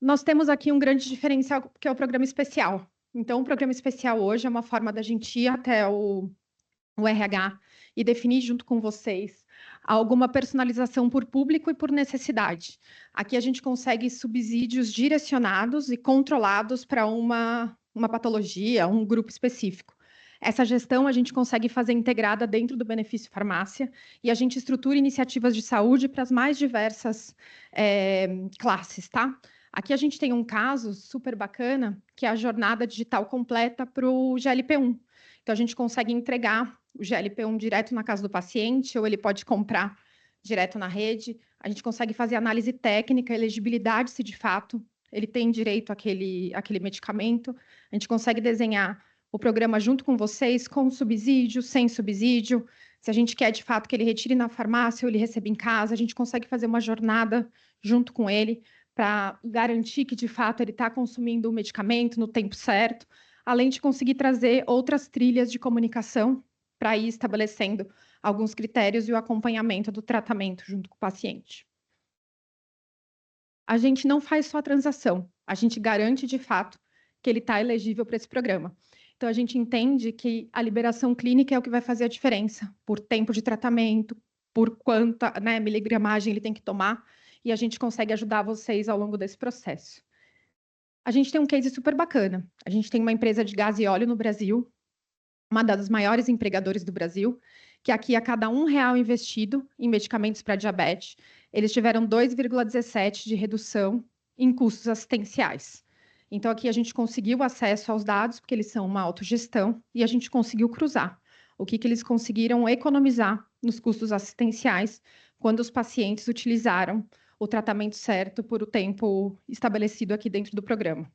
Nós temos aqui um grande diferencial, que é o programa especial. Então, o programa especial hoje é uma forma da gente ir até o RH e definir junto com vocês alguma personalização por público e por necessidade. Aqui a gente consegue subsídios direcionados e controlados para uma patologia, um grupo específico. Essa gestão a gente consegue fazer integrada dentro do benefício farmácia e a gente estrutura iniciativas de saúde para as mais diversas classes, tá? Aqui a gente tem um caso super bacana, que é a jornada digital completa para o GLP-1. Então, a gente consegue entregar o GLP-1 direto na casa do paciente, ou ele pode comprar direto na rede. A gente consegue fazer análise técnica, elegibilidade, se de fato ele tem direito àquele medicamento. A gente consegue desenhar o programa junto com vocês, com subsídio, sem subsídio. Se a gente quer, de fato, que ele retire na farmácia ou ele receba em casa, a gente consegue fazer uma jornada junto com ele, para garantir que, de fato, ele está consumindo o medicamento no tempo certo, além de conseguir trazer outras trilhas de comunicação para ir estabelecendo alguns critérios e o acompanhamento do tratamento junto com o paciente. A gente não faz só a transação, a gente garante, de fato, que ele está elegível para esse programa. Então, a gente entende que a liberação clínica é o que vai fazer a diferença, por tempo de tratamento, por quanta miligramagem ele tem que tomar, e a gente consegue ajudar vocês ao longo desse processo. A gente tem um case super bacana. A gente tem uma empresa de gás e óleo no Brasil, uma das maiores empregadores do Brasil, que aqui a cada R$1 investido em medicamentos para diabetes, eles tiveram 2,17 de redução em custos assistenciais. Então, aqui a gente conseguiu acesso aos dados, porque eles são uma autogestão, e a gente conseguiu cruzar o que eles conseguiram economizar nos custos assistenciais quando os pacientes utilizaram o tratamento certo por o tempo estabelecido aqui dentro do programa.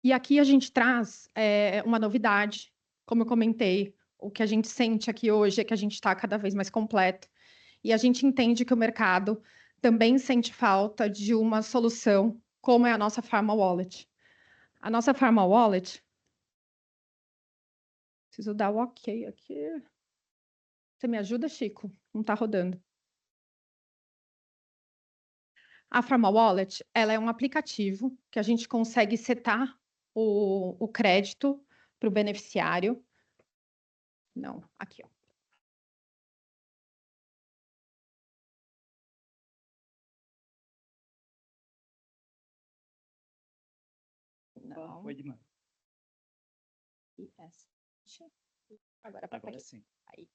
E aqui a gente traz uma novidade, como eu comentei, o que a gente sente aqui hoje é que a gente está cada vez mais completo, e a gente entende que o mercado também sente falta de uma solução, como é a nossa Pharma Wallet. A nossa Pharma Wallet, preciso dar o ok aqui. Você me ajuda, Chico? Não está rodando. A Pharma Wallet, ela é um aplicativo que a gente consegue setar o crédito para o beneficiário. Não, aqui, ó. Não. Foi demais. Yes. Agora para Agora sim. Aí.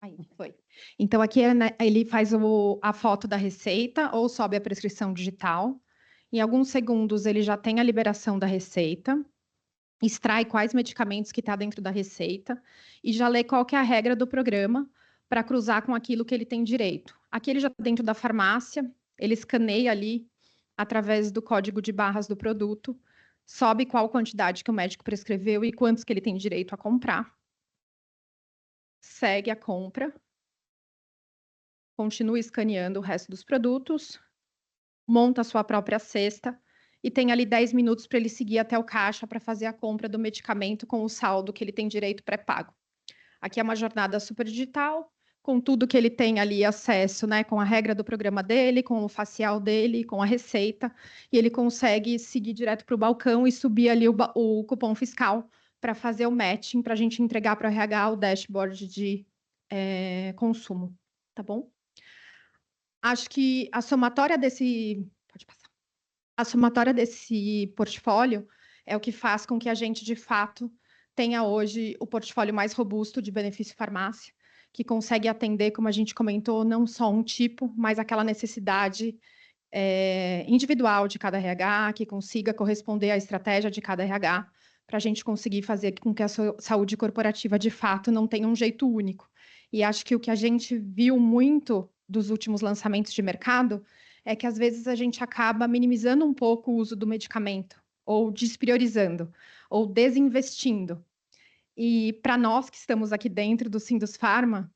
Aí, foi. Então, aqui né, ele faz a foto da receita ou sobe a prescrição digital. Em alguns segundos, ele já tem a liberação da receita, extrai quais medicamentos que está dentro da receita e já lê qual que é a regra do programa para cruzar com aquilo que ele tem direito. Aqui ele já está dentro da farmácia, ele escaneia ali através do código de barras do produto, sobe qual quantidade que o médico prescreveu e quantos que ele tem direito a comprar. Segue a compra. Continua escaneando o resto dos produtos, monta a sua própria cesta e tem ali 10 minutos para ele seguir até o caixa para fazer a compra do medicamento com o saldo que ele tem direito pré-pago. Aqui é uma jornada super digital, com tudo que ele tem ali acesso, né, com a regra do programa dele, com o facial dele, com a receita, e ele consegue seguir direto para o balcão e subir ali o cupom fiscal para fazer o matching, para a gente entregar para o RH o dashboard de consumo, tá bom? Acho que a somatória desse... Pode passar. A somatória desse portfólio é o que faz com que a gente, de fato, tenha hoje o portfólio mais robusto de benefício farmácia, que consegue atender, como a gente comentou, não só um tipo, mas aquela necessidade individual de cada RH, que consiga corresponder à estratégia de cada RH, para a gente conseguir fazer com que a saúde corporativa, de fato, não tenha um jeito único. E acho que o que a gente viu muito dos últimos lançamentos de mercado é que, às vezes, a gente acaba minimizando um pouco o uso do medicamento, ou despriorizando, ou desinvestindo. E para nós que estamos aqui dentro do Sindus Pharma,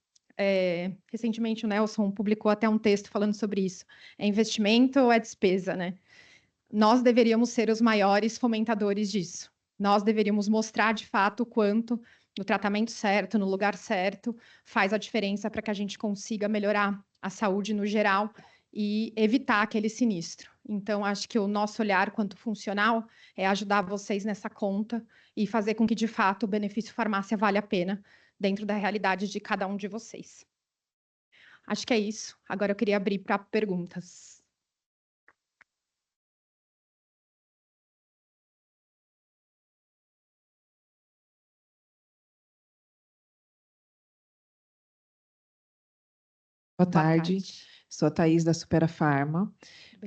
recentemente o Nelson publicou até um texto falando sobre isso. É investimento ou é despesa, né? Nós deveríamos ser os maiores fomentadores disso. Nós deveríamos mostrar, de fato, o quanto no tratamento certo, no lugar certo, faz a diferença para que a gente consiga melhorar a saúde no geral e evitar aquele sinistro. Então, acho que o nosso olhar quanto funcional é ajudar vocês nessa conta e fazer com que, de fato, o benefício farmácia valha a pena dentro da realidade de cada um de vocês. Acho que é isso. Agora eu queria abrir para perguntas. Boa tarde. Sou a Thaís da Supera Pharma.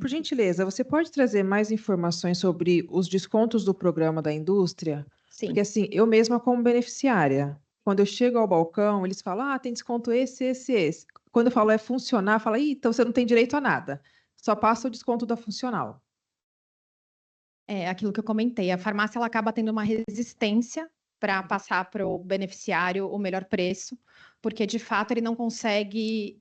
Por gentileza, você pode trazer mais informações sobre os descontos do programa da indústria? Sim. Porque assim, eu mesma como beneficiária, quando eu chego ao balcão, eles falam, tem desconto esse. Quando eu falo é funcionar, fala, então você não tem direito a nada. Só passa o desconto da funcional. É aquilo que eu comentei, a farmácia ela acaba tendo uma resistência para passar para o beneficiário o melhor preço, porque de fato ele não consegue,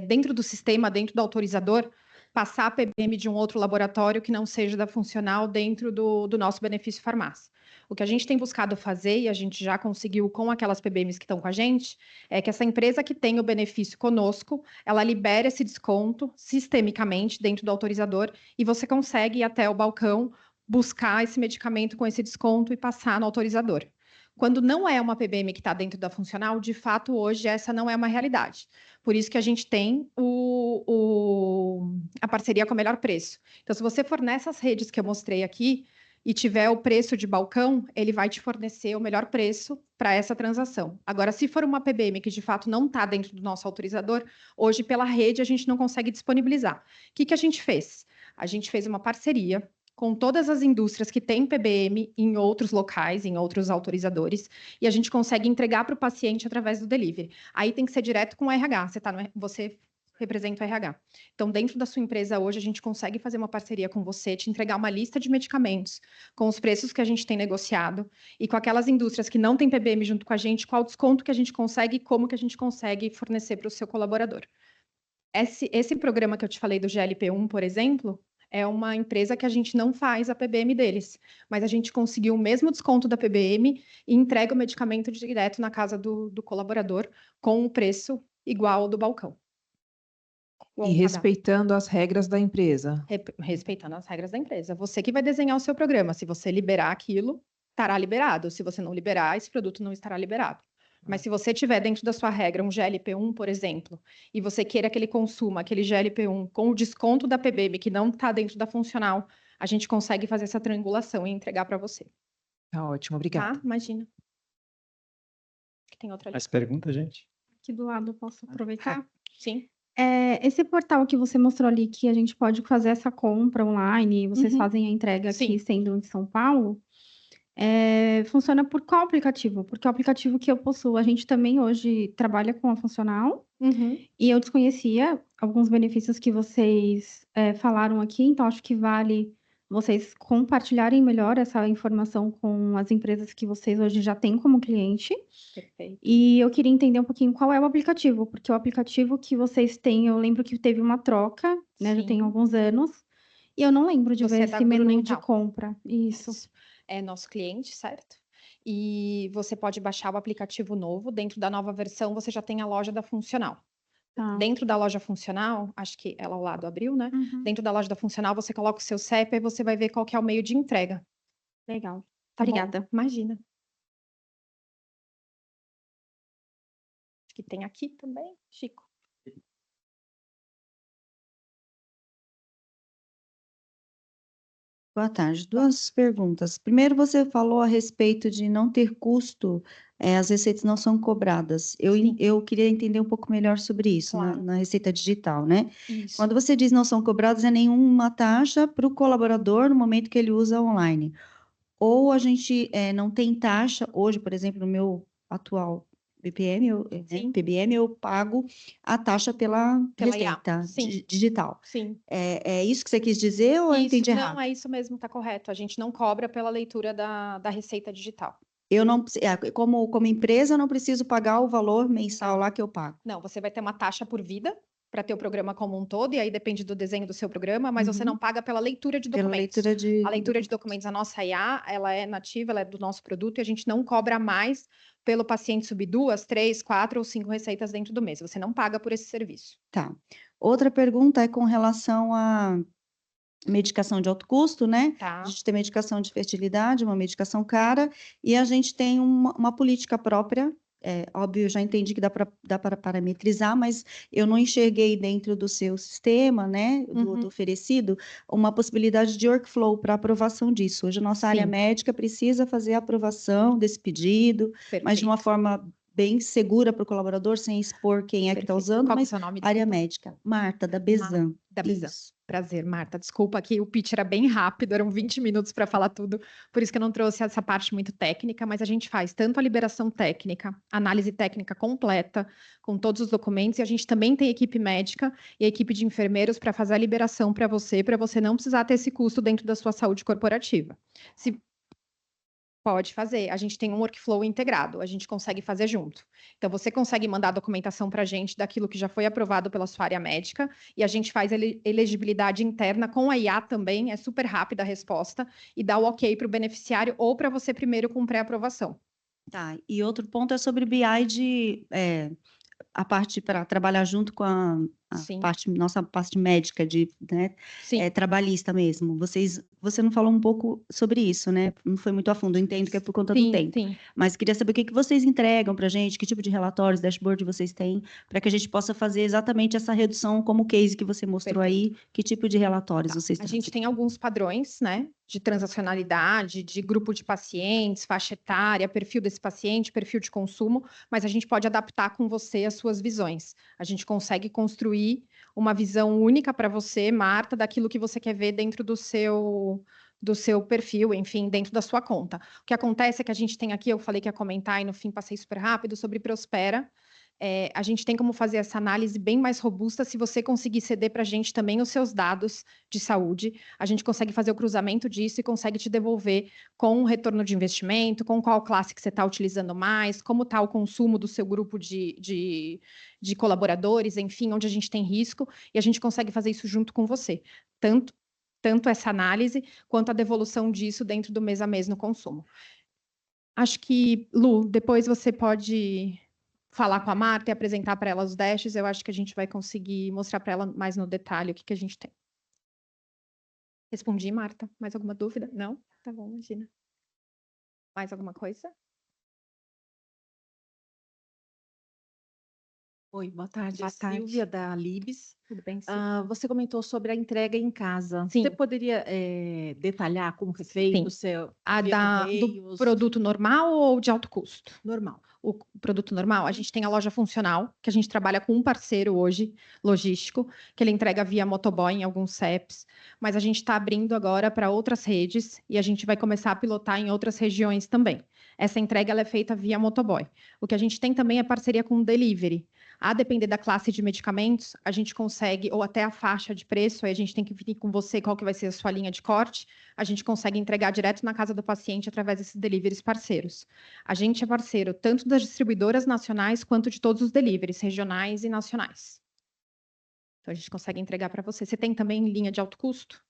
dentro do sistema, dentro do autorizador, passar a PBM de um outro laboratório que não seja da funcional dentro do nosso benefício farmácia. O que a gente tem buscado fazer, e a gente já conseguiu com aquelas PBMs que estão com a gente, é que essa empresa que tem o benefício conosco, ela libera esse desconto sistemicamente dentro do autorizador e você consegue ir até o balcão buscar esse medicamento com esse desconto e passar no autorizador. Quando não é uma PBM que está dentro da funcional, de fato, hoje essa não é uma realidade. Por isso que a gente tem a parceria com o melhor preço. Então, se você for nessas redes que eu mostrei aqui e tiver o preço de balcão, ele vai te fornecer o melhor preço para essa transação. Agora, se for uma PBM que de fato não está dentro do nosso autorizador, hoje pela rede a gente não consegue disponibilizar. O que a gente fez? A gente fez uma parceria com todas as indústrias que têm PBM em outros locais, em outros autorizadores, e a gente consegue entregar para o paciente através do delivery. Aí tem que ser direto com o RH, você representa o RH. Então, dentro da sua empresa hoje, a gente consegue fazer uma parceria com você, te entregar uma lista de medicamentos com os preços que a gente tem negociado e com aquelas indústrias que não têm PBM junto com a gente, qual desconto que a gente consegue e como que a gente consegue fornecer para o seu colaborador. Esse programa que eu te falei do GLP-1, por exemplo, é uma empresa que a gente não faz a PBM deles, mas a gente conseguiu o mesmo desconto da PBM e entrega o medicamento direto na casa do colaborador com o preço igual ao do balcão. E respeitando as regras da empresa. Respeitando as regras da empresa. Você que vai desenhar o seu programa. Se você liberar aquilo, estará liberado. Se você não liberar, esse produto não estará liberado. Mas se você tiver dentro da sua regra um GLP-1, por exemplo, e você queira que ele consuma aquele GLP-1 com o desconto da PBM que não está dentro da funcional, a gente consegue fazer essa triangulação e entregar para você. Tá ótimo, obrigada. Tá? Imagina. Tem outra ali. Mais pergunta, gente? Aqui do lado, eu posso aproveitar? Sim. Esse portal que você mostrou ali, que a gente pode fazer essa compra online, e vocês Uhum. fazem a entrega aqui, Sim. sendo em São Paulo, funciona por qual aplicativo? Porque o aplicativo que eu possuo, a gente também hoje trabalha com a funcional, Uhum. e eu desconhecia alguns benefícios que vocês falaram aqui, então acho que vale vocês compartilharem melhor essa informação com as empresas que vocês hoje já têm como cliente. Perfeito. E eu queria entender um pouquinho qual é o aplicativo, porque o aplicativo que vocês têm, eu lembro que teve uma troca, né? Já tem Sim. alguns anos, e eu não lembro de Você ver é da esse menu de Grunenthal. compra. Isso. É nosso cliente, certo? E você pode baixar o aplicativo novo. Dentro da nova versão, você já tem a loja da funcional. Tá. Dentro da loja funcional, acho que ela ao lado abriu, né? Uhum. Dentro da loja da funcional, você coloca o seu CEP e você vai ver qual que é o meio de entrega. Legal. Tá bom? Obrigada. Imagina. Acho que tem aqui também, Chico. Boa tarde. Duas perguntas. Primeiro, você falou a respeito de não ter custo, as receitas não são cobradas. Eu queria entender um pouco melhor sobre isso, Claro. na receita digital, né? Isso. Quando você diz não são cobradas, é nenhuma taxa para o colaborador no momento que ele usa online. Ou a gente não tem taxa, hoje, por exemplo, no meu atual PBM, eu pago a taxa pela IA. receita Sim. digital. Sim. É isso que você quis dizer ou eu entendi errado? Não, é isso mesmo, tá correto. A gente não cobra pela leitura da receita digital. Eu não, como empresa, eu não preciso pagar o valor mensal lá que eu pago. Não, você vai ter uma taxa por vida para ter o programa como um todo, e aí depende do desenho do seu programa, mas você não paga pela leitura de documentos. A leitura de documentos, a nossa IA, ela é nativa, ela é do nosso produto, e a gente não cobra mais pelo paciente subir 2, 3, 4 ou 5 receitas dentro do mês. Você não paga por esse serviço. Tá. Outra pergunta é com relação a medicação de alto custo, né? Tá. A gente tem medicação de fertilidade, uma medicação cara, e a gente tem uma política própria. Óbvio, eu já entendi que dá para parametrizar, mas eu não enxerguei dentro do seu sistema, né, do oferecido, uma possibilidade de workflow para aprovação disso. Hoje a nossa área médica precisa fazer a aprovação desse pedido, mas de uma forma bem segura para o colaborador, sem expor quem é que está usando, Qual que é o mas seu nome? área Desculpa. médica. Marta, da Bezan. Da Bezan. Isso. Prazer, Marta. Desculpa que o pitch era bem rápido, eram 20 minutos para falar tudo, por isso que eu não trouxe essa parte muito técnica, mas a gente faz tanto a liberação técnica, análise técnica completa, com todos os documentos, e a gente também tem equipe médica e equipe de enfermeiros para fazer a liberação para você não precisar ter esse custo dentro da sua saúde corporativa. Pode fazer. A gente tem um workflow integrado, a gente consegue fazer junto. Então, você consegue mandar a documentação para a gente daquilo que já foi aprovado pela sua área médica, e a gente faz elegibilidade interna com a IA também, é super rápida a resposta, e dá o ok para o beneficiário ou para você primeiro com pré-aprovação. Tá, e outro ponto é sobre BI a parte para trabalhar junto com a nossa parte médica, né, trabalhista mesmo. Você não falou um pouco sobre isso, né? Não foi muito a fundo, eu entendo que é por conta do tempo. Sim. Mas queria saber o que vocês entregam para a gente, que tipo de relatórios, dashboard vocês têm, para que a gente possa fazer exatamente essa redução como o case que você mostrou aí, que tipo de relatórios vocês A gente tem alguns padrões, né, de transacionalidade, de grupo de pacientes, faixa etária, perfil desse paciente, perfil de consumo, mas a gente pode adaptar com você as suas visões. A gente consegue construir uma visão única para você, Marta, daquilo que você quer ver dentro do seu perfil, enfim, dentro da sua conta. O que acontece é que a gente tem aqui, eu falei que ia comentar e no fim passei super rápido, sobre Prospera. a gente tem como fazer essa análise bem mais robusta se você conseguir ceder para a gente também os seus dados de saúde. A gente consegue fazer o cruzamento disso e consegue te devolver com o retorno de investimento, com qual classe que você está utilizando mais, como está o consumo do seu grupo de colaboradores, enfim, onde a gente tem risco, e a gente consegue fazer isso junto com você. Tanto essa análise, quanto a devolução disso dentro do mês a mês no consumo. Acho que, Lu, depois você pode falar com a Marta e apresentar para ela os dashes. Eu acho que a gente vai conseguir mostrar para ela mais no detalhe o que a gente tem. Respondi, Marta. Mais alguma dúvida? Não? Tá bom, imagina. Mais alguma coisa? Oi, boa tarde. Boa tarde. Silvia, da Libes. Tudo bem, Silvia? Você comentou sobre a entrega em casa. Sim. Você poderia detalhar como foi feito? Sim. Do Do produto normal ou de alto custo? Normal. O produto normal, a gente tem a loja funcional, que a gente trabalha com um parceiro hoje, logístico, que ele entrega via motoboy em alguns CEPs, mas a gente está abrindo agora para outras redes e a gente vai começar a pilotar em outras regiões também. Essa entrega ela é feita via motoboy. O que a gente tem também é parceria com o delivery. A depender da classe de medicamentos, a gente consegue, ou até a faixa de preço, aí a gente tem que vir com você qual que vai ser a sua linha de corte, a gente consegue entregar direto na casa do paciente através desses deliveries parceiros. A gente é parceiro tanto das distribuidoras nacionais quanto de todos os deliveries, regionais e nacionais. Então, a gente consegue entregar para você. Você tem também linha de alto custo?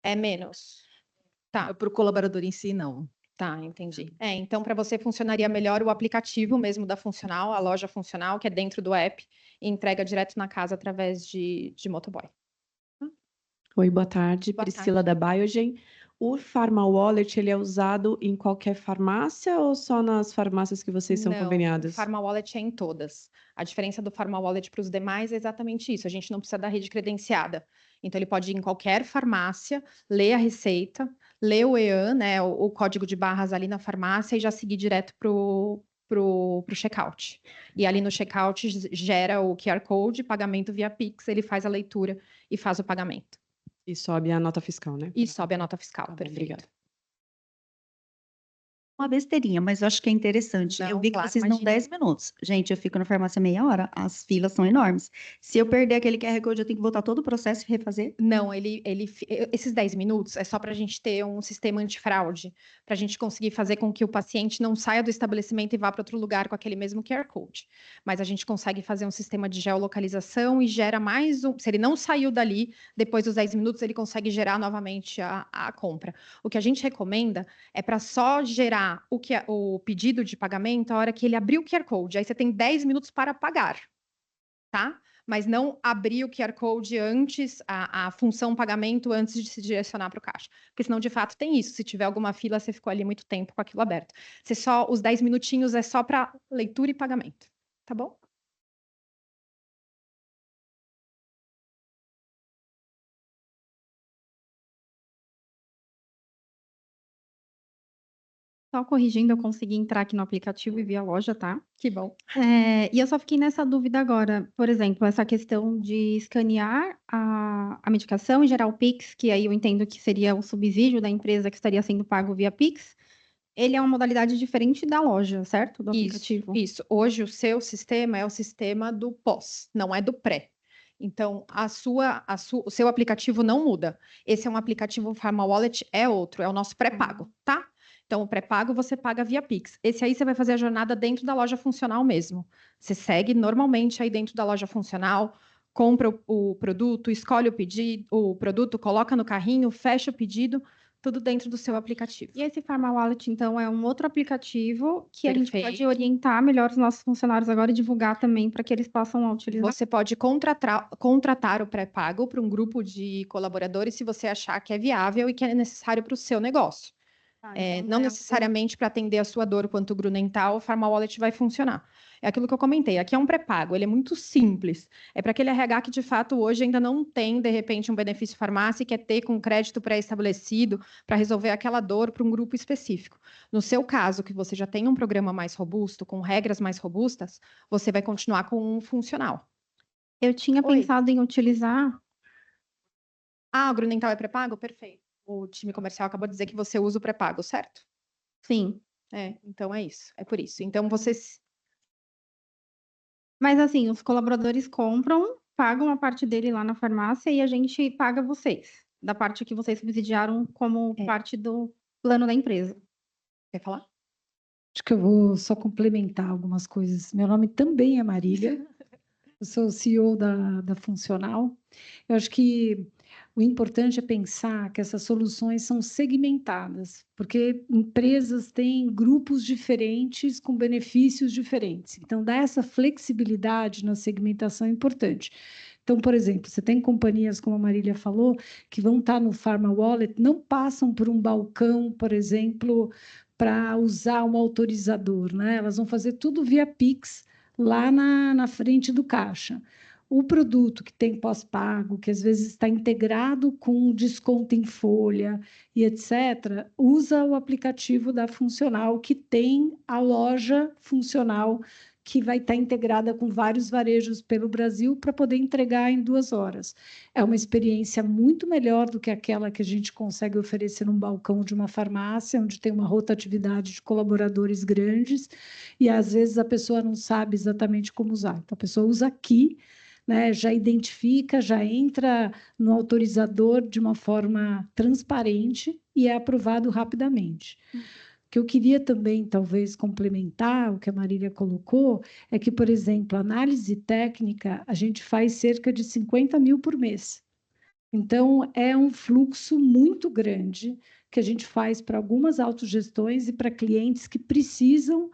É menos. Tá. Para o colaborador em si, não. Tá, entendi. Então, para você funcionaria melhor o aplicativo mesmo da Funcional, a loja Funcional, que é dentro do app, e entrega direto na casa através de motoboy. Oi, boa tarde. Boa Priscila da Biogen. O Pharma Wallet, ele é usado em qualquer farmácia ou só nas farmácias que vocês são Não, conveniadas? o Pharma Wallet é em todas. A diferença do Pharma Wallet para os demais é exatamente isso. A gente não precisa da rede credenciada. Então, ele pode ir em qualquer farmácia, ler a receita, ler o EAN, né, o código de barras ali na farmácia e já seguir direto pro checkout. E ali no checkout gera o QR Code, pagamento via Pix, ele faz a leitura e faz o pagamento. E sobe a nota fiscal, né? E sobe a nota fiscal, perfeito. Obrigada. Uma besteirinha, mas eu acho que é interessante. Eu Não, vi que claro, vocês dão imagina. 10 minutos. Gente, eu fico na farmácia meia hora, as filas são enormes. Se eu perder aquele QR Code, eu tenho que voltar todo o processo e refazer? Não, esses 10 minutos é só para a gente ter um sistema antifraude, para a gente conseguir fazer com que o paciente não saia do estabelecimento e vá para outro lugar com aquele mesmo QR Code. Mas a gente consegue fazer um sistema de geolocalização e gera mais um. Se ele não saiu dali, depois dos 10 minutos, ele consegue gerar novamente a compra. O que a gente recomenda é para só gerar o pedido de pagamento a hora que ele abrir o QR Code. Aí você tem 10 minutos para pagar, tá? Mas não abrir o QR Code antes, a função pagamento antes de se direcionar para o caixa. Porque senão, de fato, tem isso. Se tiver alguma fila, você ficou ali muito tempo com aquilo aberto. Os 10 minutinhos é só para leitura e pagamento. Tá bom? Só corrigindo, eu consegui entrar aqui no aplicativo e vi a loja, tá? Que bom. E eu só fiquei nessa dúvida agora. Por exemplo, essa questão de escanear a medicação e gerar o Pix, que aí eu entendo que seria o subsídio da empresa que estaria sendo pago via Pix. Ele é uma modalidade diferente da loja, certo? Do aplicativo. Isso. Hoje, o seu sistema é o sistema do pós, não é do pré. Então, o seu aplicativo não muda. Esse é um aplicativo, o Pharma Wallet é outro, é o nosso pré-pago, tá? Então, o pré-pago você paga via Pix. Esse aí você vai fazer a jornada dentro da loja funcional mesmo. Você segue normalmente aí dentro da loja funcional, compra o produto, escolhe o produto, coloca no carrinho, fecha o pedido, tudo dentro do seu aplicativo. E esse Pharma Wallet, então, é um outro aplicativo que a gente pode Perfeito. orientar melhor os nossos funcionários agora e divulgar também para que eles possam utilizar. Você pode contratar o pré-pago para um grupo de colaboradores se você achar que é viável e que é necessário para o seu negócio. Não necessariamente para atender a sua dor quanto Grunenthal, o Pharma Wallet vai funcionar. É aquilo que eu comentei, aqui é um pré-pago, ele é muito simples. É para aquele RH que, de fato, hoje ainda não tem, de repente, um benefício farmácia e quer ter com crédito pré-estabelecido para resolver aquela dor para um grupo específico. No seu caso, que você já tem um programa mais robusto, com regras mais robustas, você vai continuar com um funcional. Eu tinha pensado em utilizar... O Grunenthal é pré-pago? Perfeito. O time comercial acabou de dizer que você usa o pré-pago, certo? Sim. Então é isso, é por isso. Então vocês... Mas assim, os colaboradores compram, pagam a parte dele lá na farmácia e a gente paga vocês, da parte que vocês subsidiaram como parte do plano da empresa. Quer falar? Acho que eu vou só complementar algumas coisas. Meu nome também é Marília, eu sou CEO da Funcional. Eu acho que o importante é pensar que essas soluções são segmentadas, porque empresas têm grupos diferentes com benefícios diferentes. Então, dar essa flexibilidade na segmentação é importante. Então, por exemplo, você tem companhias, como a Marília falou, que vão estar no Pharma Wallet, não passam por um balcão, por exemplo, para usar um autorizador, né? Elas vão fazer tudo via Pix, lá na frente do caixa. O produto que tem pós-pago, que às vezes está integrado com desconto em folha e etc., usa o aplicativo da Funcional, que tem a loja Funcional, que vai estar integrada com vários varejos pelo Brasil para poder entregar em 2 horas. É uma experiência muito melhor do que aquela que a gente consegue oferecer num balcão de uma farmácia, onde tem uma rotatividade de colaboradores grandes, e às vezes a pessoa não sabe exatamente como usar. Então, a pessoa usa aqui, né, já identifica, já entra no autorizador de uma forma transparente e é aprovado rapidamente. O que eu queria também, talvez, complementar o que a Marília colocou, é que, por exemplo, análise técnica, a gente faz cerca de 50 mil por mês. Então, é um fluxo muito grande que a gente faz para algumas autogestões e para clientes que precisam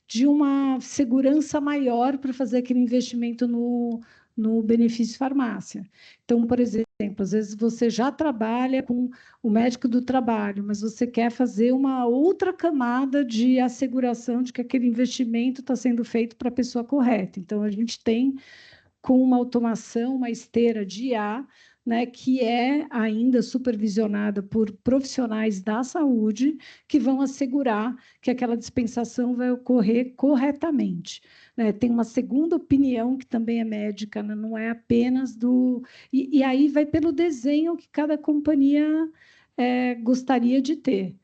de uma segurança maior para fazer aquele investimento no benefício farmácia. Então, por exemplo, às vezes você já trabalha com o médico do trabalho, mas você quer fazer uma outra camada de asseguração de que aquele investimento está sendo feito para a pessoa correta. Então, a gente tem, com uma automação, uma esteira de IA, né, que é ainda supervisionada por profissionais da saúde que vão assegurar que aquela dispensação vai ocorrer corretamente. Né? Tem uma segunda opinião, que também é médica, né? Não é apenas do... E aí vai pelo desenho que cada companhia gostaria de ter.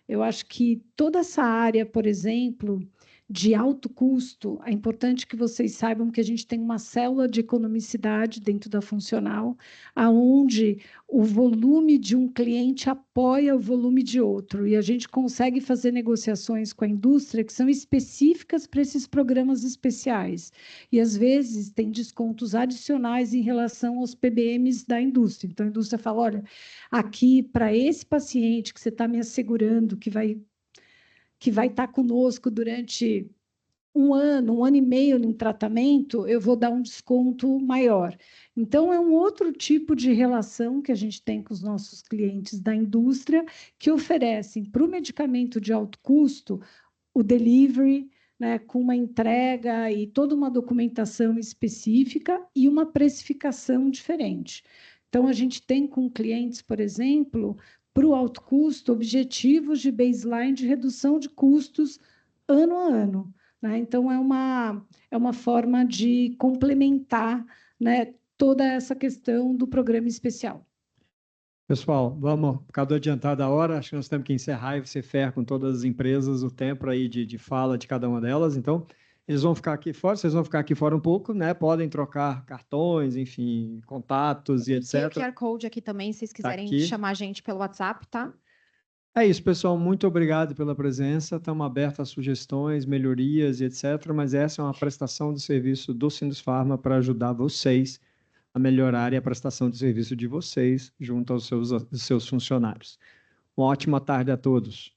Eu acho que toda essa área, por exemplo, de alto custo, é importante que vocês saibam que a gente tem uma célula de economicidade dentro da Funcional, aonde o volume de um cliente apoia o volume de outro, e a gente consegue fazer negociações com a indústria que são específicas para esses programas especiais, e às vezes tem descontos adicionais em relação aos PBMs da indústria. Então, a indústria fala, olha, aqui, para esse paciente que você está me assegurando que vai estar conosco durante 1 ano, 1 ano e meio no tratamento, eu vou dar um desconto maior. Então, é um outro tipo de relação que a gente tem com os nossos clientes da indústria, que oferecem para o medicamento de alto custo o delivery, né, com uma entrega e toda uma documentação específica e uma precificação diferente. Então, a gente tem com clientes, por exemplo, para o alto custo, objetivos de baseline de redução de custos ano a ano. Né? Então, é uma forma de complementar, né, toda essa questão do programa especial. Pessoal, vamos, por causa do adiantado da hora, acho que nós temos que encerrar e você ferra com todas as empresas o tempo aí de fala de cada uma delas. Então, eles vão ficar aqui fora, vocês vão ficar aqui fora um pouco, né? Podem trocar cartões, enfim, contatos e etc. Tem o QR Code aqui também, se vocês quiserem aqui. chamar a gente pelo WhatsApp, tá? É isso, pessoal. Muito obrigado pela presença. Estamos abertos a sugestões, melhorias e etc. Mas essa é uma prestação de serviço do Sindusfarma para ajudar vocês a melhorarem a prestação de serviço de vocês junto aos seus funcionários. Uma ótima tarde a todos.